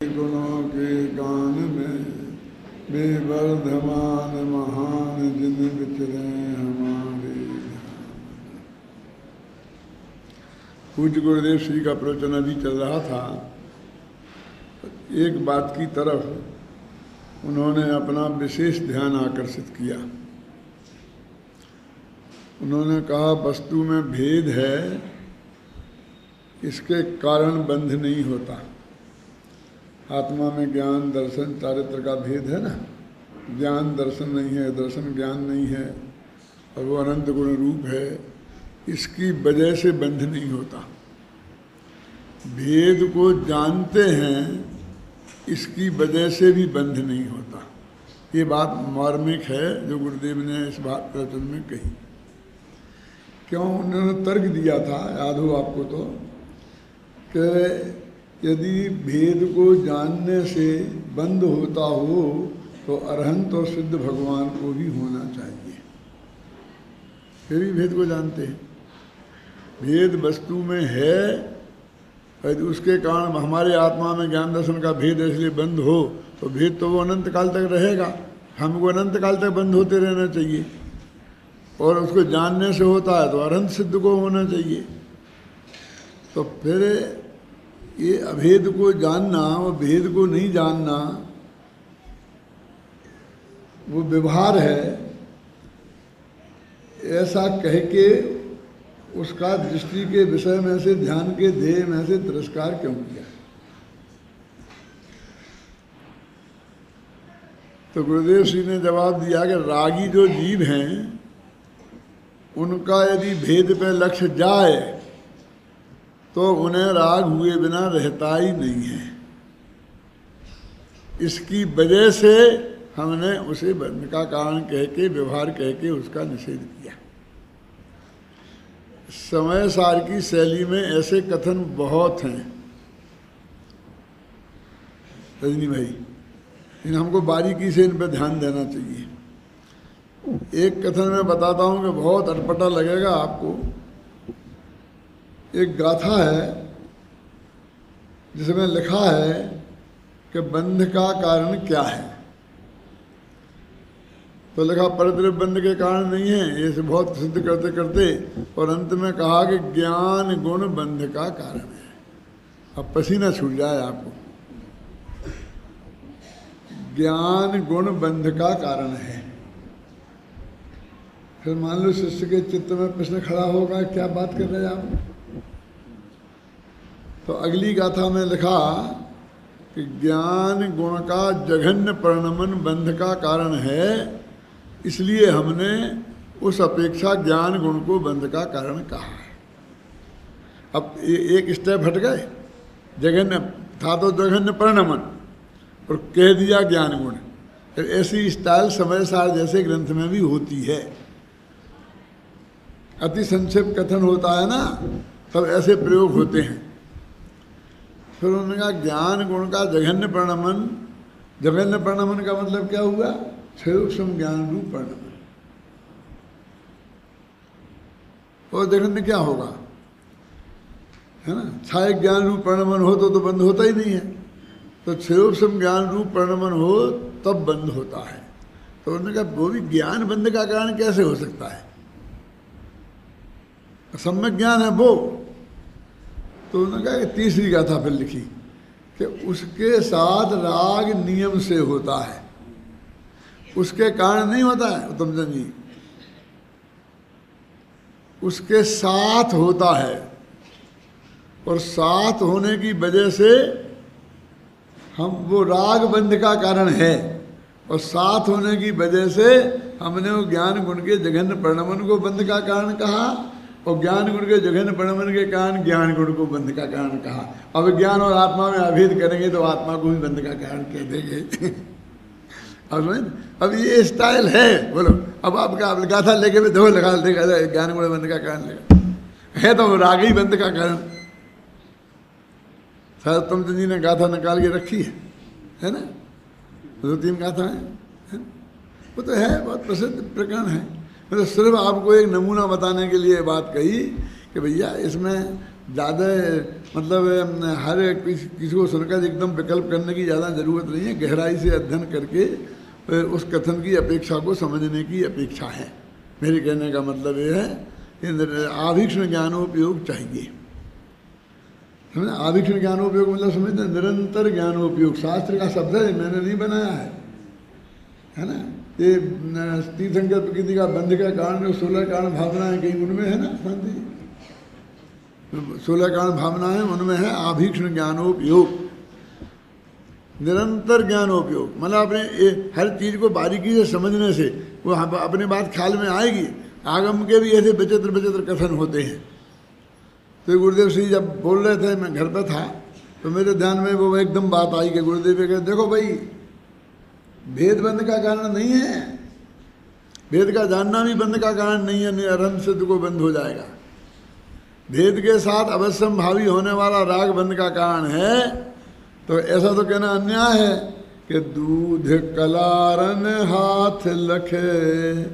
गुणों के गान में बेवर्धमान महान जिन विचरे हमारे। पूज्य गुरुदेव श्री का प्रवचन अभी चल रहा था। एक बात की तरफ उन्होंने अपना विशेष ध्यान आकर्षित किया। उन्होंने कहा वस्तु में भेद है, इसके कारण बंध नहीं होता। आत्मा में ज्ञान दर्शन चारित्र का भेद है ना। ज्ञान दर्शन नहीं है, दर्शन ज्ञान नहीं है, और वो अनंत गुण रूप है। इसकी वजह से बंध नहीं होता। भेद को जानते हैं, इसकी वजह से भी बंध नहीं होता। ये बात मार्मिक है जो गुरुदेव ने इस बात प्रवचन में कही। क्यों? उन्होंने तर्क दिया था, याद हो आपको तो, कि यदि भेद को जानने से बंद होता हो तो अरहंत और सिद्ध भगवान को भी होना चाहिए। फिर भी भेद को जानते हैं। भेद वस्तु में है, उसके कारण हमारे आत्मा में ज्ञान दर्शन का भेद है, इसलिए बंद हो तो भेद तो वो अनंत काल तक रहेगा। हमको अनंत काल तक बंद होते रहना चाहिए। और उसको जानने से होता है तो अरहंत सिद्ध को होना चाहिए। तो फिर ये अभेद को जानना और भेद को नहीं जानना वो व्यवहार है, ऐसा कह के उसका दृष्टि के विषय में से, ध्यान के ध्येय में से तिरस्कार क्यों किया? तो गुरुदेव श्री ने जवाब दिया कि रागी जो जीव हैं उनका यदि भेद पे लक्ष्य जाए तो उन्हें राग हुए बिना रहता ही नहीं है। इसकी वजह से हमने उसे बंध का कारण कह के, व्यवहार कह के उसका निषेध किया। समय सार की शैली में ऐसे कथन बहुत हैं रजनी भाई, इन हमको बारीकी से इन पर ध्यान देना चाहिए। एक कथन मैं बताता हूँ कि बहुत अटपटा लगेगा आपको। एक गाथा है जिसमें लिखा है कि बंध का कारण क्या है। तो लिखा परद्रव्य बंध के कारण नहीं है, ये बहुत सिद्ध करते करते और अंत में कहा कि ज्ञान गुण बंध का कारण है। अब पसीना छूट जाए आपको। ज्ञान गुण बंध का कारण है। फिर मान लो शिष्य के चित्त में प्रश्न खड़ा होगा, क्या बात कर रहे हैं आप? तो अगली गाथा में लिखा कि ज्ञान गुण का जघन्य परिणमन बंध का कारण है, इसलिए हमने उस अपेक्षा ज्ञान गुण को बंध का कारण कहा है। अब एक स्टेप हट गए। जघन्य था तो जघन्य परिणमन, और कह दिया ज्ञान गुण। फिर ऐसी स्टाइल समय सार जैसे ग्रंथ में भी होती है। अति संक्षेप कथन होता है ना, तब ऐसे प्रयोग होते हैं। फिर उन्होंने कहा ज्ञान गुण का जघन्य परिणमन। जघन्य परिणमन का मतलब क्या हुआ? क्षयोक्षम ज्ञान रूप परिणमन। और जघन्य क्या होगा, है ना? छाय ज्ञान रूप परिणमन हो तो बंद होता ही नहीं है। तो क्षयोक्षम ज्ञान रूप परिणमन हो तब बंद होता है। तो उन्होंने कहा वो भी ज्ञान बंध का कारण कैसे हो सकता है? सम्यक ज्ञान है वो। तो उन्होंने कहा कि तीसरी गाथा फिर लिखी कि उसके साथ राग नियम से होता है, उसके कारण नहीं होता है। उत्तम चंद जी, उसके साथ होता है, और साथ होने की वजह से हम वो राग बंध का कारण है, और साथ होने की वजह से हमने वो ज्ञान गुण के जघन्य परिणमन को बंध का कारण कहा, और ज्ञान गुण के जघन्य परिणमन के कारण ज्ञान गुण को बंध का कारण कहा। अब ज्ञान और आत्मा में अभेद करेंगे तो आत्मा को भी बंध का कारण कह देंगे। अब ये स्टाइल है। बोलो, अब आपका गाथा लेके भी दो लगा देगा, ज्ञान गुण बंध का कारण लेगा है तो राग ही बंध का कारण। उत्तम चंद जी ने गाथा निकाल के रखी है ना, 2-3 गाथा है। वो तो है, बहुत प्रसिद्ध प्रकरण है। मतलब सिर्फ आपको एक नमूना बताने के लिए बात कही कि भैया इसमें ज़्यादा मतलब हर किसी को सुनकर एकदम विकल्प करने की ज़्यादा ज़रूरत नहीं है। गहराई से अध्ययन करके उस कथन की अपेक्षा को समझने की अपेक्षा है। मेरे कहने का मतलब ये है कि आभीक्षण ज्ञानोपयोग चाहिए। समझे? आभीक्षण ज्ञानोपयोग मतलब समझते निरंतर ज्ञानोपयोग। शास्त्र का शब्द है, मैंने नहीं बनाया है ना। ये तीर्थंकर प्रकृति का बंध का कारण 16 कारण भावनाएं कहीं उनमें है ना शांति, 16 कारण भावनाएं उनमें है आभीक्षण ज्ञानोपयोग, निरंतर ज्ञानोपयोग। मतलब अपने हर चीज को बारीकी से समझने से वो अपने बात ख्याल में आएगी। आगम के भी ऐसे विचित्र विचित्र कथन होते हैं। तो गुरुदेव श्री जब बोल रहे थे, मैं घर पर था, तो मेरे ध्यान में वो एकदम बात आई कि गुरुदेव कहते देखो भाई, भेद बंध का कारण नहीं है, भेद का जानना भी बंध का कारण नहीं है, निरंतर सिद्ध को बंद हो जाएगा। भेद के साथ अवश्यम भावी होने वाला राग बंध का कारण है। तो ऐसा तो कहना अन्याय है कि दूध कलारन हाथ लखे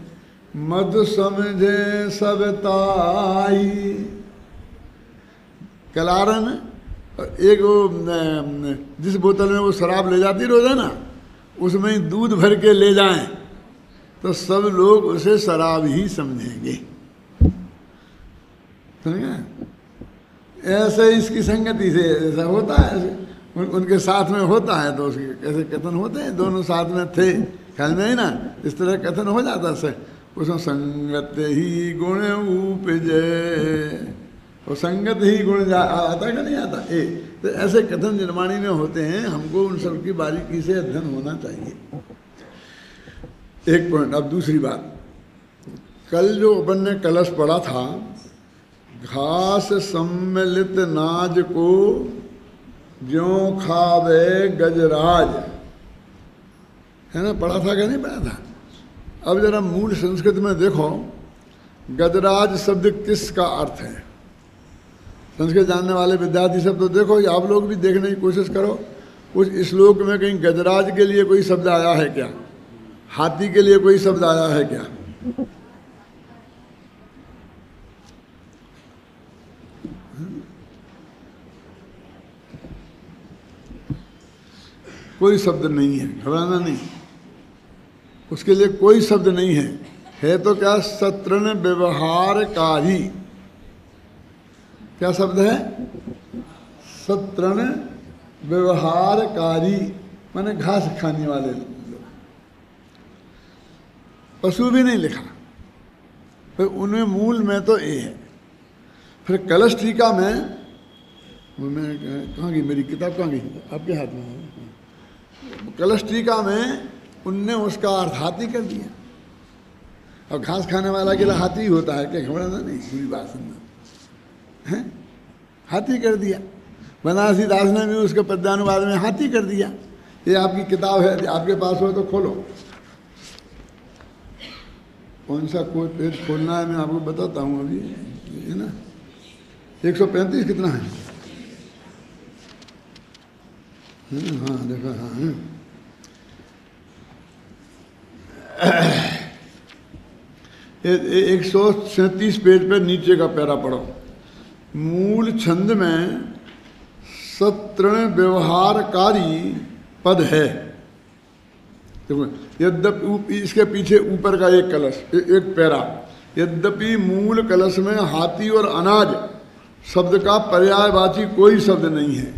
मधु समझे सब ताई। कलारन एक वो जिस बोतल में वो शराब ले जाती रोजाना, उसमें ही दूध भर के ले जाएं तो सब लोग उसे शराब ही समझेंगे। समझे? ऐसे इसकी संगति से ऐसा होता है, उनके साथ में होता है तो उसके कैसे कथन होते हैं। दोनों साथ में थे, ख्याल में ही ना, इस तरह कथन हो जाता है। उसमें संगत ही गुण उपजे, और संगत ही गुण आता कि नहीं आता। तो ऐसे कथन निर्माणी में होते हैं। हमको उन सब की बारीकी से अध्ययन होना चाहिए। एक पॉइंट। अब दूसरी बात, कल जो अपन ने कलश पढ़ा था, घास सम्मिलित नाज को ज्यों खावे गजराज, है ना, पढ़ा था क्या नहीं पढ़ा था। अब जरा मूल संस्कृत में देखो, गजराज शब्द किसका अर्थ है। संस्कृत जानने वाले विद्यार्थी सब तो देखो, या आप लोग भी देखने की कोशिश करो, उस श्लोक में कहीं गजराज के लिए कोई शब्द आया है क्या, हाथी के लिए कोई शब्द आया है क्या। कोई शब्द नहीं है, घबराना नहीं, उसके लिए कोई शब्द नहीं है। है तो क्या, सतृण व्यवहारकारी। क्या शब्द है, सतृण व्यवहारकारी, माने घास खाने वाले लोग। पशु भी नहीं लिखा, फिर उनमें मूल में तो ये है। फिर कलश टीका में, मैं कहाँ गई मेरी किताब, कहाँ गई, आपके हाथ में है। कलश टीका में उनने उसका अर्थ हाथी कर दिया। और घास खाने वाला के लिए हाथी होता है क्या, घबराना नहीं, पूरी बात सुनना है। हाथी कर दिया। बनारसी दास ने भी उसके पद्यानुवाद में हाथी कर दिया। ये आपकी किताब है, आपके पास हो तो खोलो। कौन सा कोई पेज खोलना है मैं आपको बताता हूँ अभी, है ना। 135 कितना है, हाँ देखो, हाँ 137 पेज पे नीचे का पैरा पढ़ो। मूल छंद में सतृण व्यवहारकारी पद है। देखो, यद्यपि इसके पीछे ऊपर का एक कलश, एक पैरा, यद्यपि मूल कलश में हाथी और अनाज शब्द का पर्यायवाची कोई शब्द नहीं है।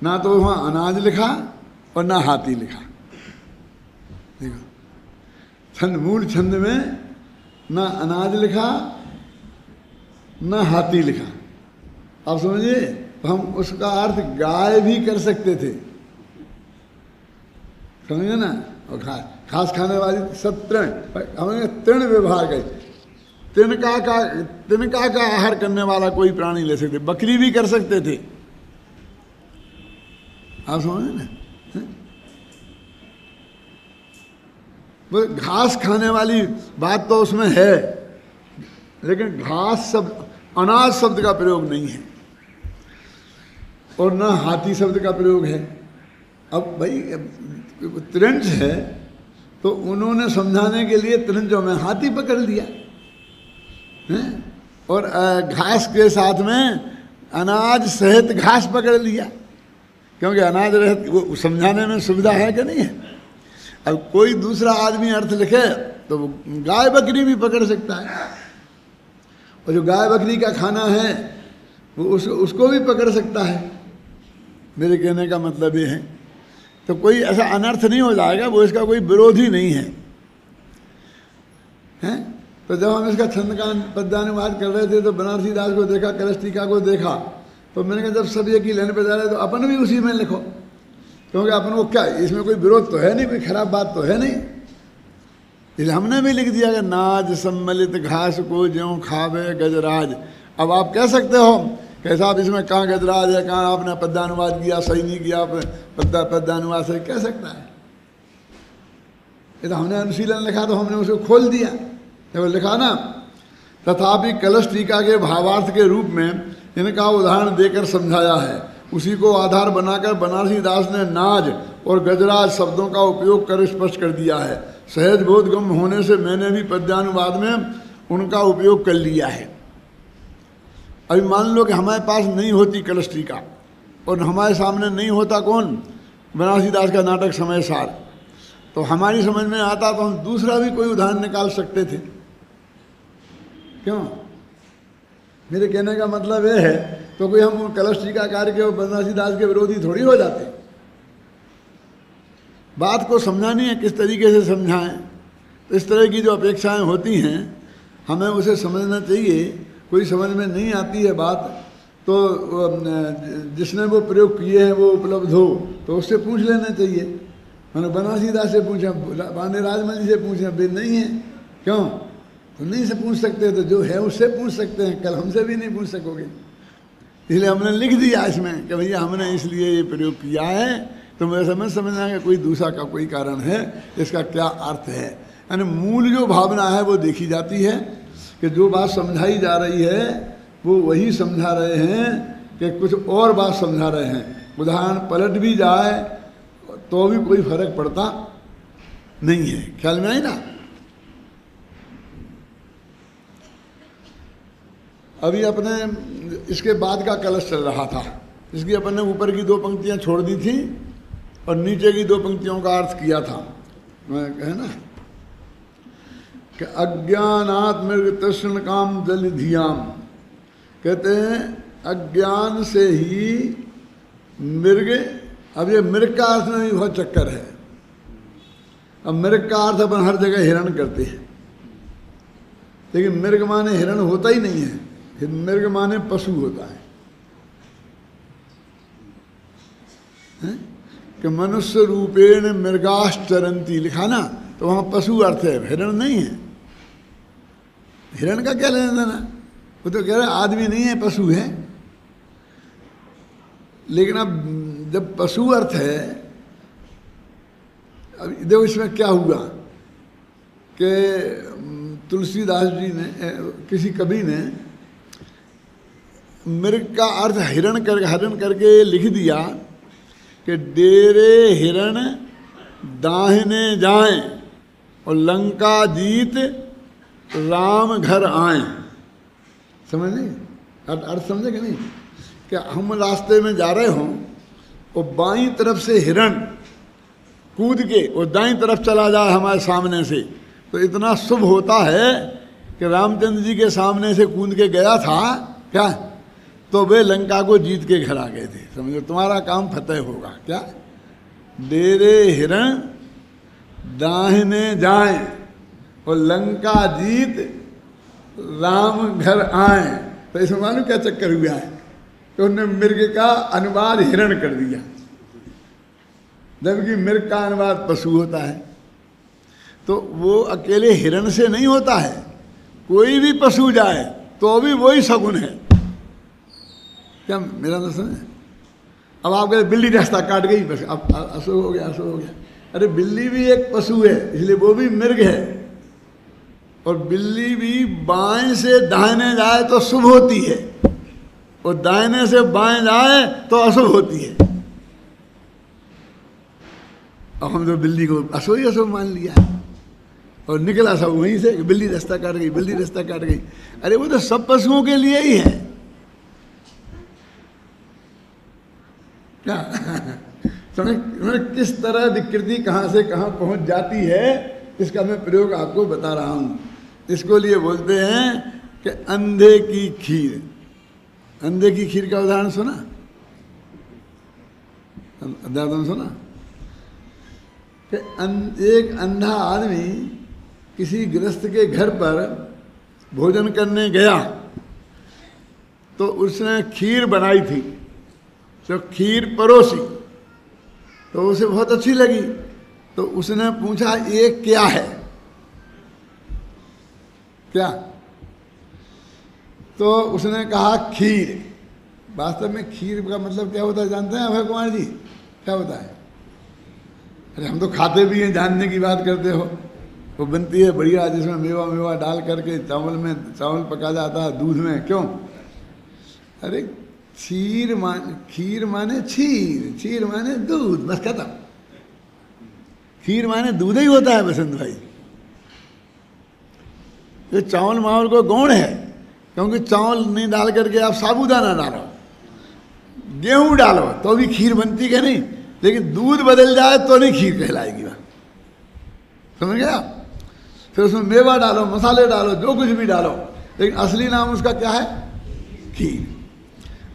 ना तो वहाँ अनाज लिखा और ना हाथी लिखा। देखो, छंद, मूल छंद में ना अनाज लिखा ना हाथी लिखा। आप समझिए, तो हम उसका अर्थ गाय भी कर सकते थे, समझे ना। और घास खाने वाली सब तृण, हमें तृण व्यवहार गए, तिनका का आहार करने वाला कोई प्राणी ले सकते, बकरी भी कर सकते थे। आप समझे ना। वो घास खाने वाली बात तो उसमें है, लेकिन घास शब्द, अनाज शब्द का प्रयोग नहीं है, और ना हाथी शब्द का प्रयोग है। अब भाई त्रिंच है तो उन्होंने समझाने के लिए त्रिंचों में हाथी पकड़ लिया है, और घास के साथ में अनाज सहित घास पकड़ लिया, क्योंकि अनाज रहित वो समझाने में सुविधा है कि नहीं है। अब कोई दूसरा आदमी अर्थ लिखे तो वो गाय बकरी भी पकड़ सकता है, और जो गाय बकरी का खाना है वो उसको भी पकड़ सकता है। मेरे कहने का मतलब ये है, तो कोई ऐसा अनर्थ नहीं हो जाएगा, वो इसका कोई विरोधी नहीं है, हैं? तो जब हम इसका छंद का पद्यानुवाद कर रहे थे तो बनारसी दास को देखा, कलश टीका को देखा, तो मैंने कहा जब सब एक ही लाइन पे जा रहे तो अपन भी उसी में लिखो, क्योंकि अपन को क्या इसमें कोई विरोध तो है नहीं, कोई खराब बात तो है नहीं, इसलिए हमने भी लिख दिया कि नाज सम्मिलित घास को ज्यों खावे गजराज। अब आप कह सकते हो कि साहब इसमें कहाँ गजराज है, कहाँ आपने पद्यानुवाद किया, सही नहीं किया, पद्यानुवाद सही कह सकता है। ये तो हमने अनुशीलन लिखा तो हमने उसको खोल दिया, जब लिखा ना तथापि कलश टीका के भावार्थ के रूप में इनका उदाहरण देकर समझाया है। उसी को आधार बनाकर बनारसी दास ने नाज और गजराज शब्दों का उपयोग कर स्पष्ट कर दिया है। सहज बोधगम्य होने से मैंने भी पद्यानुवाद में उनका उपयोग कर लिया है। अभी मान लो कि हमारे पास नहीं होती कलश टीका और हमारे सामने नहीं होता कौन, बनारसी दास का नाटक समय सार, तो हमारी समझ में आता तो हम दूसरा भी कोई उदाहरण निकाल सकते थे। क्यों? मेरे कहने का मतलब यह है, तो कोई हम कलश टीका कार्य के और बनारसी दास के विरोधी थोड़ी हो जाते। बात को समझानी है, किस तरीके से समझाएं, तो इस तरह की जो अपेक्षाएं होती हैं हमें उसे समझना चाहिए। कोई समझ में नहीं आती है बात तो जिसने वो प्रयोग किए हैं वो उपलब्ध हो तो उससे पूछ लेना चाहिए। मैंने बनारसी दास से पूछा, पांडे राजमल जी से पूछा, वे नहीं है, क्यों? तो नहीं से पूछ सकते, तो जो है उससे पूछ सकते हैं, कल हमसे भी नहीं पूछ सकोगे। इसलिए हमने लिख दिया इसमें कि भैया हमने इसलिए ये प्रयोग किया है, तो मैं समझना कि कोई दूसरा का कोई कारण है, इसका क्या अर्थ है। यानी मूल जो भावना है वो देखी जाती है कि जो बात समझाई जा रही है वो वही समझा रहे हैं कि कुछ और बात समझा रहे हैं। उदाहरण पलट भी जाए तो भी कोई फर्क पड़ता नहीं है। ख्याल में आई ना? अभी अपने इसके बाद का कलश चल रहा था, इसकी अपन ने ऊपर की 2 पंक्तियां छोड़ दी थी और नीचे की 2 पंक्तियों का अर्थ किया था, है ना, कि अज्ञानात् मृग तृष्ण काम जल धियाम। कहते हैं अज्ञान से ही मृग, अब ये मृग का अर्थ में भी बहुत चक्कर है। अब मृग का अर्थ अपन हर जगह हिरण करते हैं, लेकिन मृग माने हिरण होता ही नहीं है, मृग माने पशु होता है, कि मनुष्य रूपेण मृगाश्चरंती लिखा ना, तो वहाँ पशु अर्थ है, हिरण नहीं है। हिरण का क्या लेना देना, वो तो कह रहे आदमी नहीं है, पशु है। लेकिन अब जब पशु अर्थ है, अब देखो इसमें क्या हुआ कि तुलसीदास जी ने, किसी कवि ने मृग का अर्थ हिरण करके लिख दिया कि डेरे हिरण दाहिने जाएं और लंका जीत राम घर आए। समझ नहीं? अर्थ समझे कि नहीं? कि हम रास्ते में जा रहे हों और बाईं तरफ से हिरण कूद के और दाईं तरफ चला जाए हमारे सामने से, तो इतना शुभ होता है कि रामचंद्र जी के सामने से कूद के गया था क्या, तो वे लंका को जीत के घर आ गए थे। समझो, तुम्हारा काम फतेह होगा। क्या? डेरे हिरण दाहिने जाएं और लंका जीत राम घर आए। तो इसमें मालूम क्या चक्कर हुआ है कि उन्होंने मृग का अनुवाद हिरण कर दिया, जबकि मृग का अनुवाद पशु होता है। तो वो अकेले हिरण से नहीं होता है, कोई भी पशु जाए तो भी वही शगुन है। क्या मेरा तो समझ? अब आप कहते बिल्ली रास्ता काट गई, बस अब असो हो गया, असो हो गया। अरे बिल्ली भी एक पशु है, इसलिए वो भी मृग है, और बिल्ली भी बाएं से दाहिने जाए तो शुभ होती है और दाहिने से बाएं जाए तो अशुभ होती है। अब हम तो बिल्ली को अशुभ ही अशुभ मान लिया और निकला सब वहीं से, बिल्ली रास्ता काट गई, बिल्ली रास्ता काट गई। अरे वो तो सब पशुओं के लिए ही है, किस तरह विकृति कहाँ से कहाँ पहुँच जाती है, इसका मैं प्रयोग आपको बता रहा हूँ। इसको लिए बोलते हैं कि अंधे की खीर। अंधे की खीर का उदाहरण सुना? उदाहरण सुना कि एक अंधा आदमी किसी गृहस्थ के घर पर भोजन करने गया तो उसने खीर बनाई थी, तो खीर परोसी तो उसे बहुत अच्छी लगी। तो उसने पूछा ये क्या है, क्या? तो उसने कहा खीर। वास्तव में खीर का मतलब क्या होता है जानते हैं अभय कुमार जी? क्या होता है? अरे हम तो खाते भी हैं, जानने की बात करते हो। वो बनती है बढ़िया, जिसमें मेवा मेवा डाल करके चावल पका जाता है दूध में। क्यों? अरे खीर माने छीर माने दूध, बस खत्म। खीर माने दूध ही होता है बसंत भाई। ये चावल मावल को गौण है, क्योंकि चावल नहीं डाल करके आप साबूदाना डालो, गेहूं डालो तो भी खीर बनती है नहीं, लेकिन दूध बदल जाए तो नहीं खीर कहलाएगी। वह समझ गया? फिर उसमें मेवा डालो, मसाले डालो, जो कुछ भी डालो, लेकिन असली नाम उसका क्या है? खीर।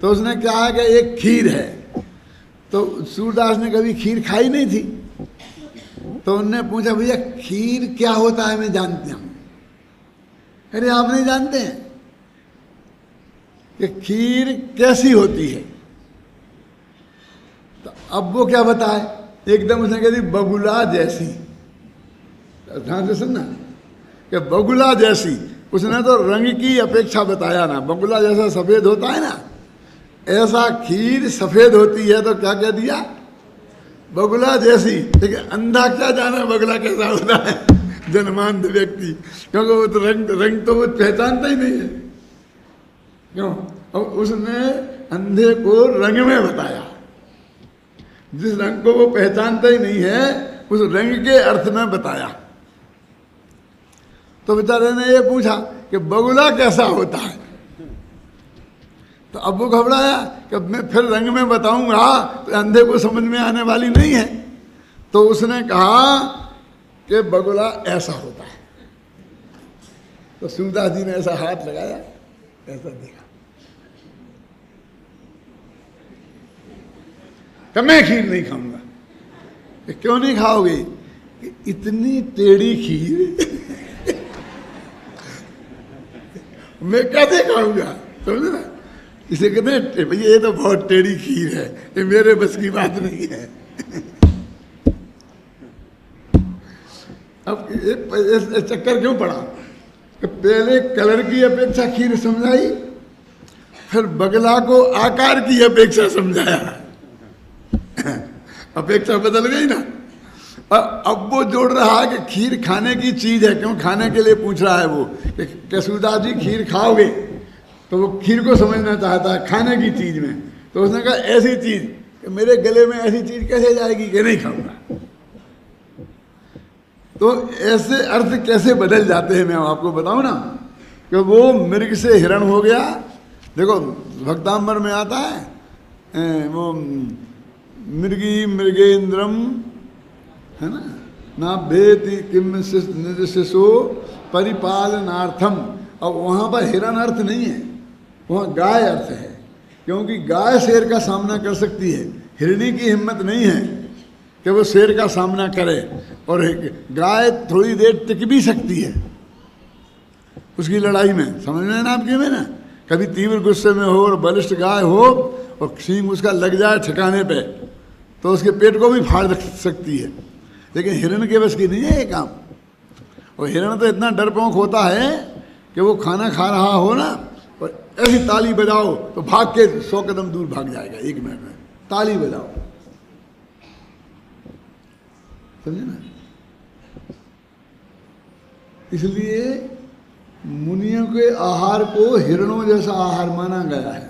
तो उसने कहा कि एक खीर है। तो सूरदास ने कभी खीर खाई नहीं थी, तो उनने पूछा भैया खीर क्या होता है? मैं जानते हूं। अरे आप नहीं जानते हैं कि खीर कैसी होती है? तो अब वो क्या बताए, एकदम उसने कह दी बगुला जैसी। ध्यान से सुनना कि बगुला जैसी। उसने तो रंग की अपेक्षा बताया ना, बगुला जैसा सफेद होता है ना, ऐसा खीर सफेद होती है। तो क्या कह दिया? बगुला जैसी। लेकिन अंधा क्या जाना बगुला कैसा होता है, जन्मांध व्यक्ति, क्योंकि वो तो रंग तो वो पहचानता ही नहीं है। क्यों? और उसने अंधे को रंग में बताया। जिस रंग को वो पहचानता ही नहीं है, उस रंग के अर्थ में बताया। तो बेचारे ने ये पूछा कि बगुला कैसा होता है? तो अब वो घबराया कि मैं फिर रंग में बताऊंगा तो अंधे को समझ में आने वाली नहीं है। तो उसने कहा कि बगुला ऐसा होता है। तो सूरदास जी ने ऐसा हाथ लगाया, ऐसा देखा, कि मैं खीर नहीं खाऊंगा। क्यों नहीं खाओगे? कि इतनी टेढ़ी खीर मैं कैसे खाऊंगा? समझे ना? इसे कहते हैं भैया ये तो बहुत टेढ़ी खीर है, ये मेरे बस की बात नहीं है। अब ये चक्कर क्यों पड़ा? कि पहले कलर की अपेक्षा खीर समझाई, फिर बगला को आकार की अपेक्षा समझाया। अपेक्षा बदल गई ना। और अब वो जोड़ रहा है कि खीर खाने की चीज है। क्यों खाने के लिए पूछ रहा है वो कि सूरदास जी खीर खाओगे? तो वो खीर को समझना चाहता है खाने की चीज में। तो उसने कहा ऐसी चीज कि मेरे गले में ऐसी चीज कैसे जाएगी कि नहीं खाऊंगा। तो ऐसे अर्थ कैसे बदल जाते हैं मैं आपको बताऊं ना, कि वो मृग से हिरण हो गया। देखो भक्तांबर में आता है वो मृगी मृगेंद्रम, है ना भेति किम शिशो परिपालनार्थम। अब वहाँ पर हिरण अर्थ नहीं है, वहाँ गाय अर्थ है, क्योंकि गाय शेर का सामना कर सकती है। हिरणी की हिम्मत नहीं है कि वो शेर का सामना करे, और गाय थोड़ी देर टिक भी सकती है उसकी लड़ाई में। समझ में ना आपके में ना, कभी तीव्र गुस्से में हो और बलिष्ठ गाय हो और सींग उसका लग जाए ठिकाने पे, तो उसके पेट को भी फाड़ सकती है। लेकिन हिरण के बस की नहीं है ये काम। और हिरण तो इतना डरपोक होता है कि वो खाना खा रहा हो ना, और ऐसी ताली बजाओ तो भाग के 100 कदम दूर भाग जाएगा 1 मिनट में। ताली बजाओ, समझे ना? इसलिए मुनियों के आहार को हिरणों जैसा आहार माना गया है।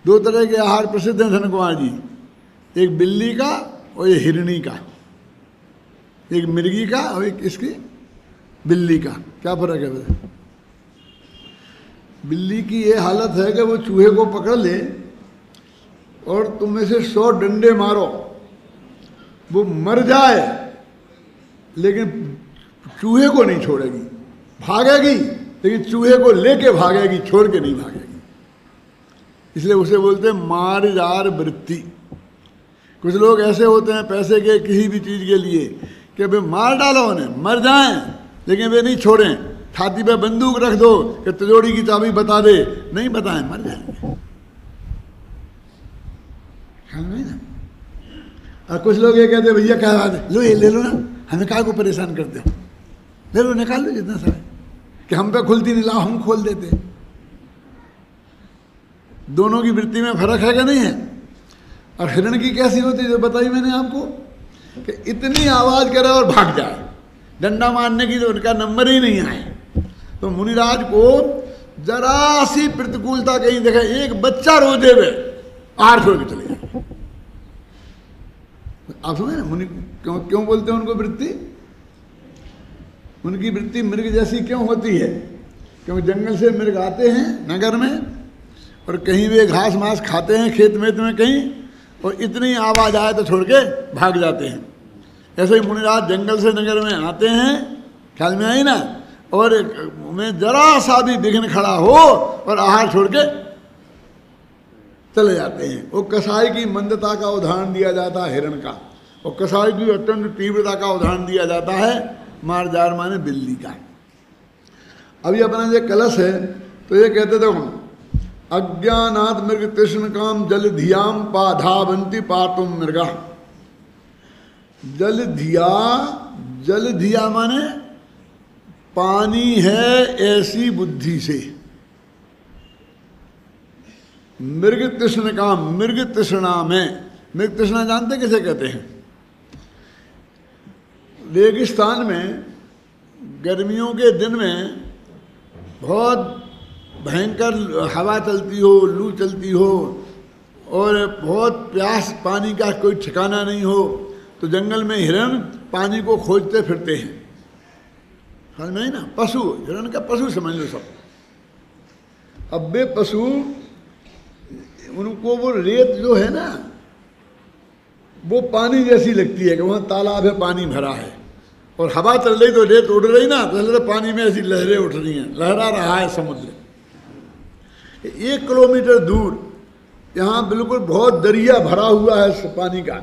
2 तरह के आहार प्रसिद्ध हैं धन कुमार जी, एक बिल्ली का और एक हिरणी का, एक मिर्गी का और एक इसकी बिल्ली का। क्या फर्क है बताए? बिल्ली की ये हालत है कि वो चूहे को पकड़ ले और तुम में से 100 डंडे मारो, वो मर जाए लेकिन चूहे को नहीं छोड़ेगी, भागेगी लेकिन चूहे को लेके भागेगी, छोड़ के नहीं भागेगी। इसलिए उसे बोलते हैं मारजार वृत्ति। कुछ लोग ऐसे होते हैं पैसे के किसी भी चीज़ के लिए कि भाई मार डालो उन्हें, मर जाएं, लेकिन वे नहीं छोड़ें। छाती पे बंदूक रख दो कि तिजोरी की चाबी बता दे, नहीं बताएं, मर जाएंगे। नहीं ना। और कुछ लोग ये कहते भैया क्या बात है, लो ये ले लो ना, हमें क्या को परेशान करते हो, ले लो निकाल लो जितना सारा, कि हम पे खुलती नहीं, लाओ हम खोल देते। दोनों की वृत्ति में फर्क है क्या नहीं है? और हिरण की कैसी होती है जो बताई मैंने आपको, कि इतनी आवाज करे और भाग जाए, डंडा मारने की तो उनका नंबर ही नहीं आए। तो मुनिराज को जरा सी प्रतिकूलता कहीं देखा, एक बच्चा रो देवे आहार छोड़ के चले जाए। आप समझे ना मुनि क्यों बोलते हैं उनको वृत्ति? उनकी वृत्ति मृग जैसी क्यों होती है? क्योंकि जंगल से मृग आते हैं नगर में और कहीं वे घास मास खाते हैं खेत में कहीं, और इतनी आवाज आए तो छोड़ के भाग जाते हैं। ऐसे ही मुनिराज जंगल से नगर में आते हैं, ख्याल में आई ना, और में जरा सा भी विघ्न खड़ा हो और आहार छोड़ के चले जाते हैं। वो कसाई की मंदता का उदाहरण दिया जाता है हिरण का, और कसाई की अत्यंत तीव्रता का उदाहरण दिया जाता है मारजार माने बिल्ली का। अभी अपना ये कलश है तो ये कहते थे अज्ञानात् मृग तृष्ण काम जल धियाम पाधावंती पातुम मृगा। जल धिया माने पानी है ऐसी बुद्धि से। मृग तृष्ण काम, मृग तृष्णा में, मृग तृष्णा जानते किसे कहते हैं? रेगिस्तान में गर्मियों के दिन में बहुत भयंकर हवा चलती हो, लू चलती हो और बहुत प्यास, पानी का कोई ठिकाना नहीं हो, तो जंगल में हिरण पानी को खोजते फिरते हैं। समझ में ना? पशु, हिरण का पशु समझ लो सब। अब वे पशु, उनको वो रेत जो है ना वो पानी जैसी लगती है कि वहाँ तालाब है, पानी भरा है, और हवा चल रही तो रेत उड़ रही ना, तो पानी में ऐसी लहरें उठ रही हैं, लहरा रहा है समुद्र। 1 किलोमीटर दूर यहाँ बिल्कुल बहुत दरिया भरा हुआ है पानी का,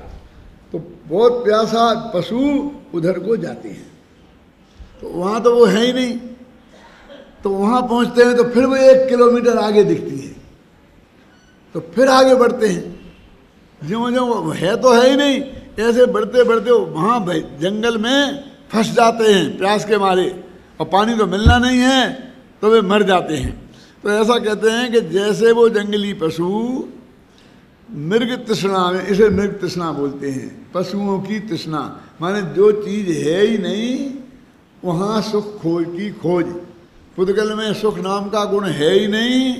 तो बहुत प्यासा पशु उधर को जाते हैं। तो वहाँ तो वो है ही नहीं, तो वहाँ पहुँचते हैं तो फिर वो 1 किलोमीटर आगे दिखती है, तो फिर आगे बढ़ते हैं। ज्यों ज्यों है तो है ही नहीं, ऐसे बढ़ते बढ़ते वहाँ जंगल में फंस जाते हैं प्यास के मारे, और पानी तो मिलना नहीं है तो वे मर जाते हैं। तो ऐसा कहते हैं कि जैसे वो जंगली पशु मृग तृष्णा में, इसे मृग तृष्णा बोलते हैं, पशुओं की तृष्णा माने जो चीज़ है ही नहीं वहाँ सुख खोज की खोज। पुद्गल में सुख नाम का गुण है ही नहीं,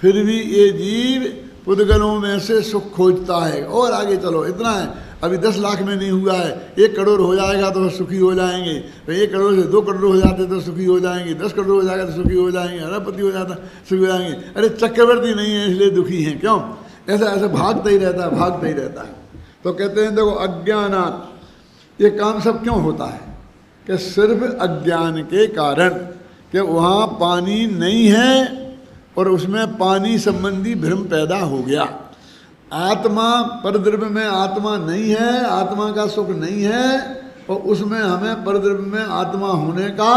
फिर भी ये जीव पुद्गलों में से सुख खोजता है। और आगे चलो, इतना है, अभी 10 लाख में नहीं हुआ है, 1 करोड़ हो जाएगा तो सुखी हो जाएंगे, तो 1 करोड़ से 2 करोड़ हो जाते तो सुखी हो जाएंगे, 10 करोड़ हो जाएगा तो सुखी हो जाएंगे, अरबपति हो जाता सुखी हो जाएंगे। अरे चक्रवर्ती नहीं है इसलिए दुखी हैं, क्यों? ऐसा ऐसा भागता ही रहता है, भागता ही रहता है। तो कहते हैं देखो अज्ञानात्, ये काम सब क्यों होता है? कि सिर्फ अज्ञान के कारण, कि वहाँ पानी नहीं है और उसमें पानी संबंधी भ्रम पैदा हो गया। आत्मा, परद्रव्य में आत्मा नहीं है, आत्मा का सुख नहीं है, और उसमें हमें परद्रव्य में आत्मा होने का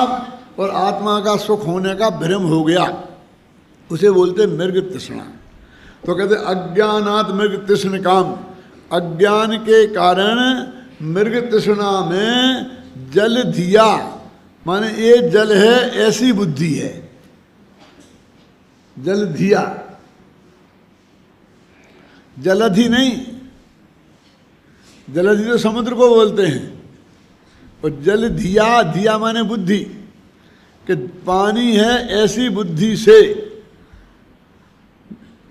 और आत्मा का सुख होने का भ्रम हो गया, उसे बोलते मृग तृष्णा। तो कहते अज्ञानात् मृग तृष्ण काम, अज्ञान के कारण मृग तृष्णा में जल धिया माने ये जल है ऐसी बुद्धि है, जल धिया, जलधि नहीं, जलधि तो समुद्र को बोलते हैं, और जल धिया, धिया माने बुद्धि, कि पानी है ऐसी बुद्धि से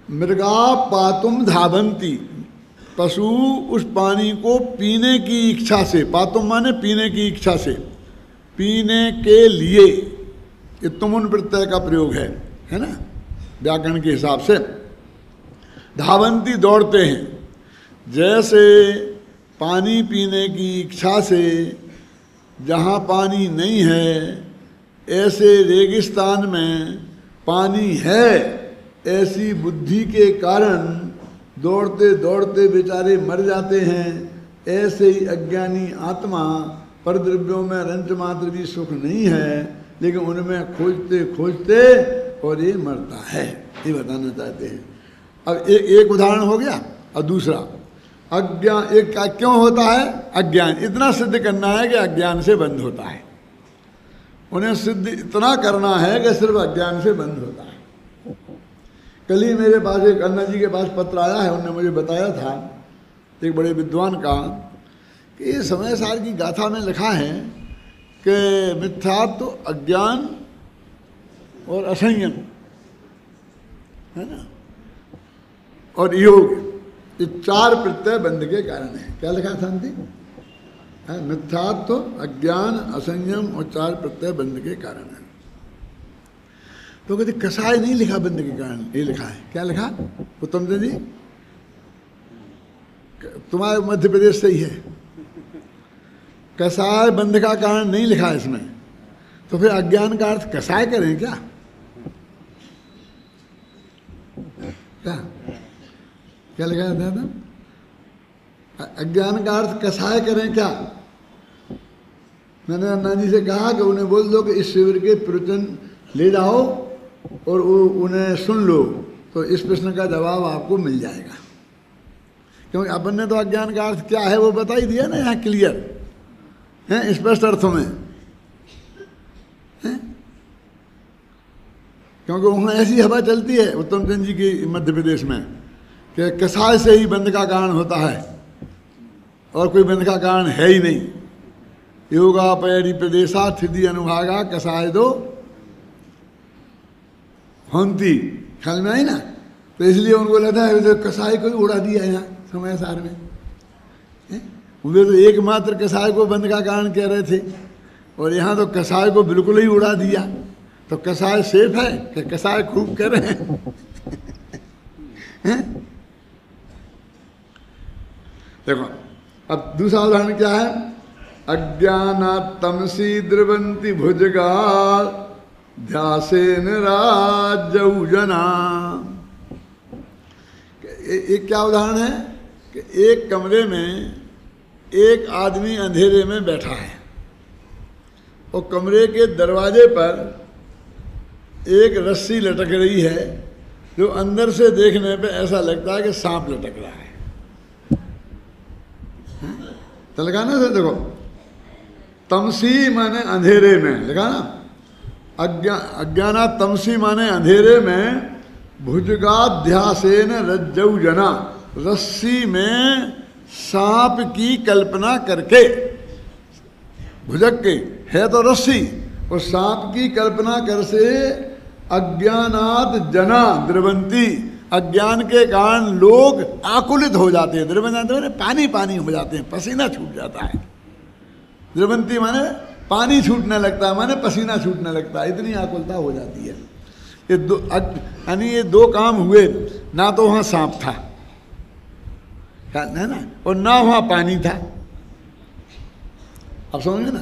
मृगा पातुम धावंती, पशु उस पानी को पीने की इच्छा से, पातुम माने पीने की इच्छा से, पीने के लिए, ये तुमुन प्रत्यय का प्रयोग है ना व्याकरण के हिसाब से। धावंती दौड़ते हैं। जैसे पानी पीने की इच्छा से जहाँ पानी नहीं है, ऐसे रेगिस्तान में पानी है, ऐसी बुद्धि के कारण दौड़ते दौड़ते बेचारे मर जाते हैं। ऐसे ही अज्ञानी आत्मा परद्रव्यों में रंच मात्र भी सुख नहीं है, लेकिन उनमें खोजते खोजते और ये मरता है, ये बताना चाहते हैं। अब एक उदाहरण हो गया। और दूसरा अज्ञान, एक का क्यों होता है? अज्ञान। इतना सिद्ध करना है कि अज्ञान से बंद होता है। उन्हें सिद्ध इतना करना है कि सिर्फ अज्ञान से बंद होता है। कल ही मेरे पास एक अन्ना जी के पास पत्र आया है, उन्होंने मुझे बताया था, एक बड़े विद्वान का, कि ये समय सार की गाथा में लिखा है कि मिथ्यात्व, अज्ञान और असंयम है ना, और योग, ये 4 प्रत्यय बंध के कारण है। क्या लिखा था शांति? मिथ्यात्व, अज्ञान, असंयम और 4 प्रत्यय बंध के कारण है। तो कहते कसाय नहीं लिखा बंध के कारण, ये लिखा है। क्या लिखा उत्तम चंद जी? तुम्हारे मध्य प्रदेश से ही है। कसाय बंध का कारण नहीं लिखा है इसमें। तो फिर अज्ञान का अर्थ कसाय करें क्या? क्या लिखा है था? अज्ञान का अर्थ कसाय करें क्या? मैंने अन्ना जी से कहा कि उन्हें बोल दो कि इस शिविर के प्रवचन ले जाओ और उन्हें सुन लो, तो इस प्रश्न का जवाब आपको मिल जाएगा। क्योंकि अपन ने तो अज्ञान का अर्थ क्या है वो बता ही दिया ना, यहाँ क्लियर है, स्पष्ट अर्थों में है? क्योंकि वहाँ ऐसी हवा चलती है उत्तम चंद जी की मध्य प्रदेश में कि कसाय से ही बंध का कारण होता है और कोई बंध का कारण है ही नहीं। योगा पैरी प्रदेशा स्थिति अनुभागा कसाय दो होंती, ख्याल में आई ना? तो इसलिए उनको लगता है तो कसाय को ही उड़ा दिया यहाँ समय सार में। वे तो एकमात्र कसाय को बंध का कारण कह रहे थे और यहाँ तो कसाय को बिल्कुल ही उड़ा दिया। तो कसाय सेफ है कि कसाय खूब कह रहे हैं? देखो अब दूसरा उदाहरण क्या है? अज्ञानात् तमसी द्रवंती भुजगा ध्यासेन राज्यौ जना। एक क्या उदाहरण है कि एक कमरे में एक आदमी अंधेरे में बैठा है और कमरे के दरवाजे पर एक रस्सी लटक रही है, जो अंदर से देखने पे ऐसा लगता है कि सांप लटक रहा है। तो लगाना से देखो, तमसी माने अंधेरे में, लगा ना? अज्ञाना तमसी माने अंधेरे में, भुजगाध्यासेन रज्जौ जना, रस्सी में सांप की कल्पना करके, भुजग के है तो रस्सी और सांप की कल्पना कर से अज्ञानात् जना द्रवंती, अज्ञान के कारण लोग आकुलित हो जाते हैं। द्रवंती माने पानी पानी हो जाते हैं, पसीना छूट जाता है। द्रवंती माने पानी छूटने लगता है, माने पसीना छूटने लगता है, इतनी आकुलता हो जाती है। ये दो यानी ये 2 काम हुए, ना तो वहाँ सांप था है ना, और ना वहाँ पानी था। अब समझे ना?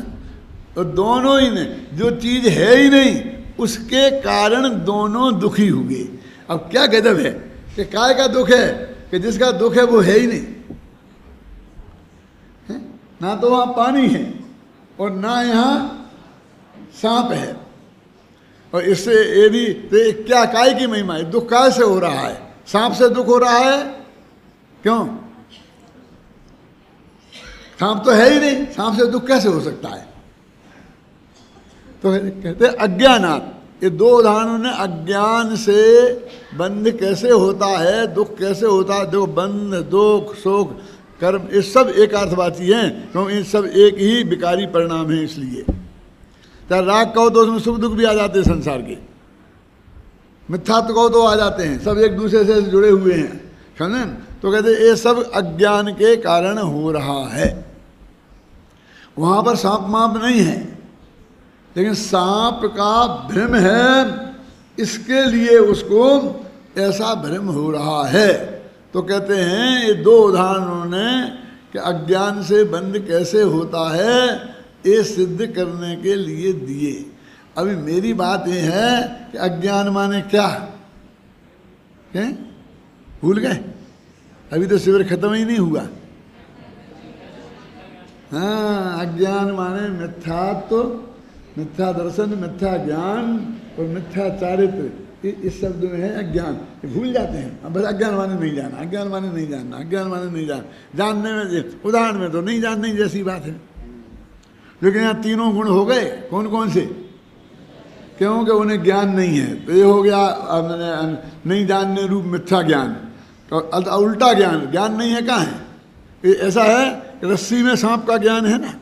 तो दोनों ही ने, जो चीज है ही नहीं उसके कारण दोनों दुखी हुए। अब क्या गजब है कि काय का दुख है कि जिसका दुख है वो है ही नहीं है? ना तो वहाँ पानी है और ना यहाँ सांप है। और इससे ये भी तो क्या काय की महिमा है? दुख काय से हो रहा है? सांप से दुख हो रहा है। क्यों? सांप तो है ही नहीं, सांप से दुख कैसे हो सकता है? तो कहते अज्ञानात्, ये 2 उदाहरणों ने अज्ञान से बंध कैसे होता है, दुख कैसे होता है। देखो बंध, दुख, शोक, कर्म, ये सब एक अर्थवाची हैं, क्योंकि ये सब एक ही विकारी परिणाम है। इसलिए चाहे राग कहो तो उसमें सुख दुख भी आ जाते हैं संसार के, मिथ्यात्व कहो तो आ जाते हैं, सब एक दूसरे से जुड़े हुए हैं, समझे? तो कहते ये सब अज्ञान के कारण हो रहा है। वहाँ पर सांप माप नहीं है, लेकिन सांप का भ्रम है, इसके लिए उसको ऐसा भ्रम हो रहा है। तो कहते हैं ये दो उदाहरणों ने कि अज्ञान से बंध कैसे होता है ये सिद्ध करने के लिए दिए। अभी मेरी बात ये है कि अज्ञान माने क्या है, भूल गए? अभी तो शिविर खत्म ही नहीं हुआ। हाँ, अज्ञान माने मिथ्यात्व, मिथ्या दर्शन, मिथ्या ज्ञान और मिथ्या चारित्र, इस शब्द में है अज्ञान। भूल जाते हैं, अब बस अज्ञान माने नहीं जाना, अज्ञान माने नहीं जानना, अज्ञान माने नहीं जानना। जानने में, उदाहरण में तो नहीं जानने जैसी बात है। लेकिन यहाँ तीनों गुण हो गए, कौन कौन से? क्योंकि उन्हें ज्ञान नहीं है, तो ये हो गया नहीं जानने रूप मिथ्या ज्ञान। और उल्टा ज्ञान, ज्ञान नहीं है, कहाँ है? ये ऐसा है कि रस्सी में सांप का ज्ञान है ना,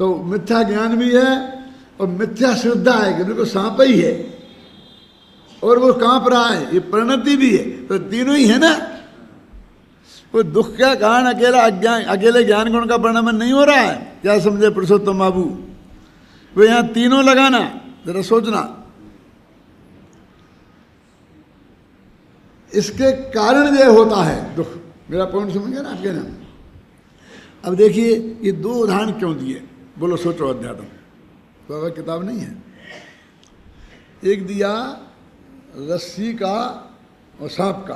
तो मिथ्या ज्ञान भी है और मिथ्या श्रद्धा है कि बिल्कुल सांप ही है और वो कांप रहा है, ये परिणति भी है, तो तीनों ही है ना। वो दुख का कारण अकेला अज्ञान, अकेले ज्ञान गुण का परिणमन नहीं हो रहा है। क्या समझे पुरुषोत्तम बाबू? वो यहाँ तीनों लगाना, जरा सोचना। इसके कारण ये होता है दुख। मेरा पॉइंट समझ गया ना आपके ना? अब देखिए ये दो उदाहरण क्यों दिए, बोलो, सोचो अध्यात्म। तो अगर किताब नहीं है, एक दिया रस्सी का और सांप का,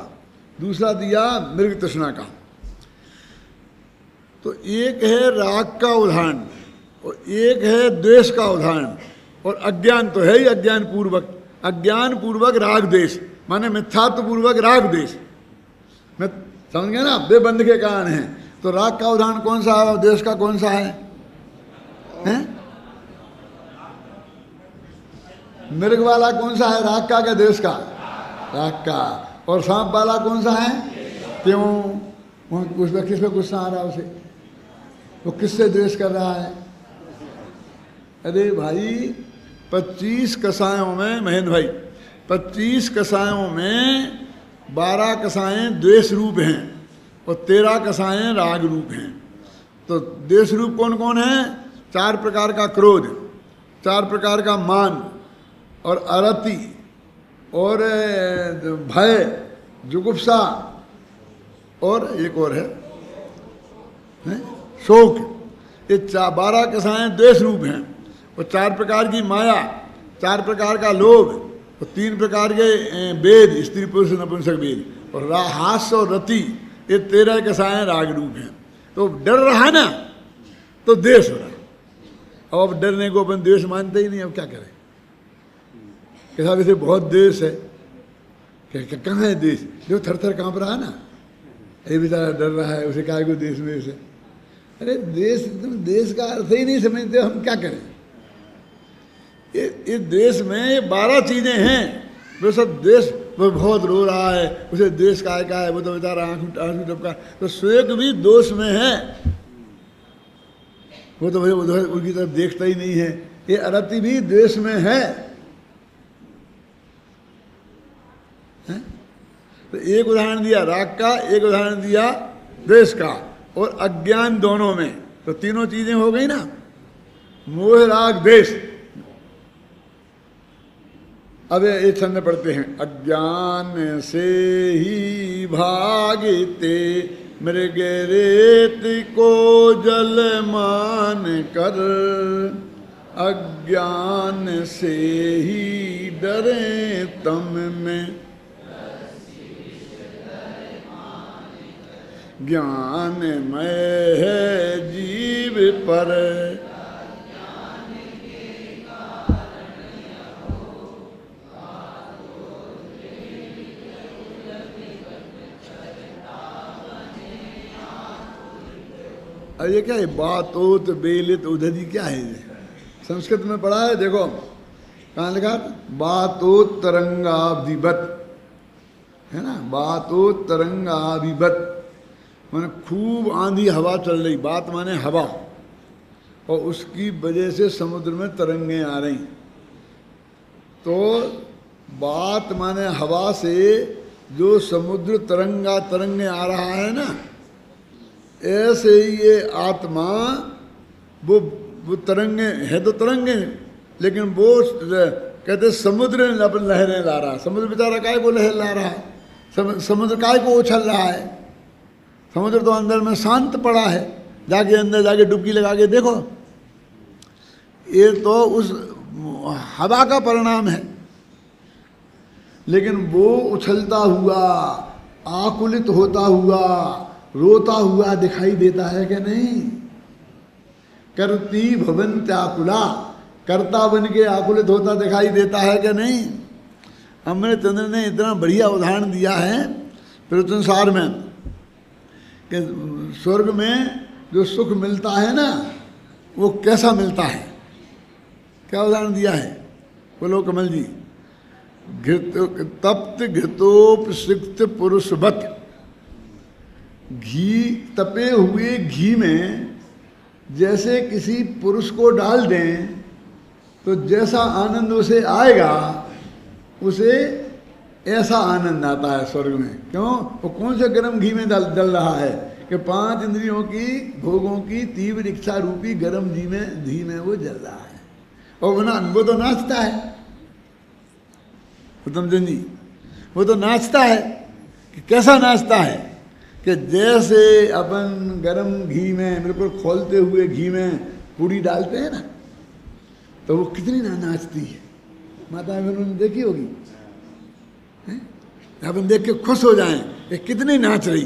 दूसरा दिया मृग तृष्णा का। तो एक है राग का उदाहरण और एक है द्वेष का उदाहरण, और अज्ञान तो है ही अज्ञान पूर्वक, अज्ञान पूर्वक राग द्वेष माने मिथ्यात्व पूर्वक राग द्वेष। मैं समझ गया ना, बेबंध के कारण है। तो राग का उदाहरण कौन सा है और द्वेष का कौन सा है? मृग वाला कौन सा है, राग का क्या द्वेष का? राग का। और सांप वाला कौन सा है? क्यों? उसमें किस पे गुस्सा आ रहा है उसे? वो किससे द्वेष कर रहा है? अरे भाई 25 कसायों में, महेंद्र भाई 25 कसायों में 12 कसाएं द्वेष रूप हैं और 13 कसाएं राग रूप हैं। तो द्वेष रूप कौन कौन है? 4 प्रकार का क्रोध, 4 प्रकार का मान और अरति और भय, जुगुप्सा और एक और है शोक। ये 12 कसाएं द्वेष रूप हैं और 4 प्रकार की माया, 4 प्रकार का लोभ और 3 प्रकार के वेद, स्त्री पुरुष नपुंसक वेद, और हास्य और रति, ये 13 कसाएं राग रूप हैं। तो डर रहा ना, तो द्वेष हो रहा। अब डरने को अपन द्वेष मानते ही नहीं, अब क्या करें? कैसा वैसे बहुत द्वेष है, कहाँ है देश? जो थर थर कांप रहा ना, ये बेचारा डर रहा है, उसे काय को देश में से। अरे देश, तुम देश का अर्थ ही नहीं समझते, हम क्या करें? ये देश में ये 12 चीजें हैं। वो सब देश, वो बहुत रो रहा है, उसे देश का है, वो तो बेचारा आंसू टपका, तो शोक भी दोष में है, वो तो भाई उधर उनकी तरफ देखता ही नहीं है। ये अरति भी देश में है। तो एक उदाहरण दिया राग का, एक उदाहरण दिया द्वेष का, और अज्ञान दोनों में, तो तीनों चीजें हो गई ना, मोह राग द्वेष। अब ये छंद पढ़ते हैं। अज्ञान से ही भागते मृग रेत को जल मान कर, अज्ञान से ही डरे तम में, ज्ञानमय है जीव पर, अब ये क्या है? बातोत बेलित उदधि क्या है? संस्कृत में पढ़ा है, देखो कहाँ लिखा? बातोत तरंगाभिवत, है ना? बातोत तरंगाभिवत माने खूब आंधी हवा चल रही, बात माने हवा, और उसकी वजह से समुद्र में तरंगें आ रही। तो बात माने हवा से जो समुद्र तरंगे आ रहा है ना, ऐसे ही ये आत्मा वो तरंगे है, तो तरंगे, लेकिन वो कहते समुद्र अपन लहरें ला रहा। समुद्र बेचारा काय को लहर ला रहा है? समुद्र काय को उछल रहा है? समुद्र तो अंदर में शांत पड़ा है, जाके अंदर जाके डुबकी लगा के देखो। ये तो उस हवा का परिणाम है। लेकिन वो उछलता हुआ, आकुलित होता हुआ, रोता हुआ दिखाई देता है कि नहीं? करती भवन त्याकुला, कर्ता बन के आकुलित होता दिखाई देता है कि नहीं? अमृतचंद्र ने इतना बढ़िया उदाहरण दिया है प्रवचनसार में कि स्वर्ग में जो सुख मिलता है ना, वो कैसा मिलता है। क्या उदाहरण दिया है? बोलो कमल जी। तप्त घृतोपसिक्त पुरुषवत, घी, तपे हुए घी में जैसे किसी पुरुष को डाल दें तो जैसा आनंद उसे आएगा, उसे ऐसा आनंद आता है स्वर्ग में। क्यों? वो कौन से गर्म घी में जल रहा है कि 5 इंद्रियों की भोगों की तीव्र इच्छा रूपी गर्म घी में वो जल रहा है। और वो तो नाचता है, उत्तमचंद जी, वो तो नाचता है। कि कैसा नाचता है? कि जैसे अपन गरम घी में, बिल्कुल खोलते हुए घी में पूरी डालते हैं ना, तो वो कितनी नाचती है। माता बहनों ने देखी होगी, अपन देख के खुश हो जाएं कि कितनी नाच रही।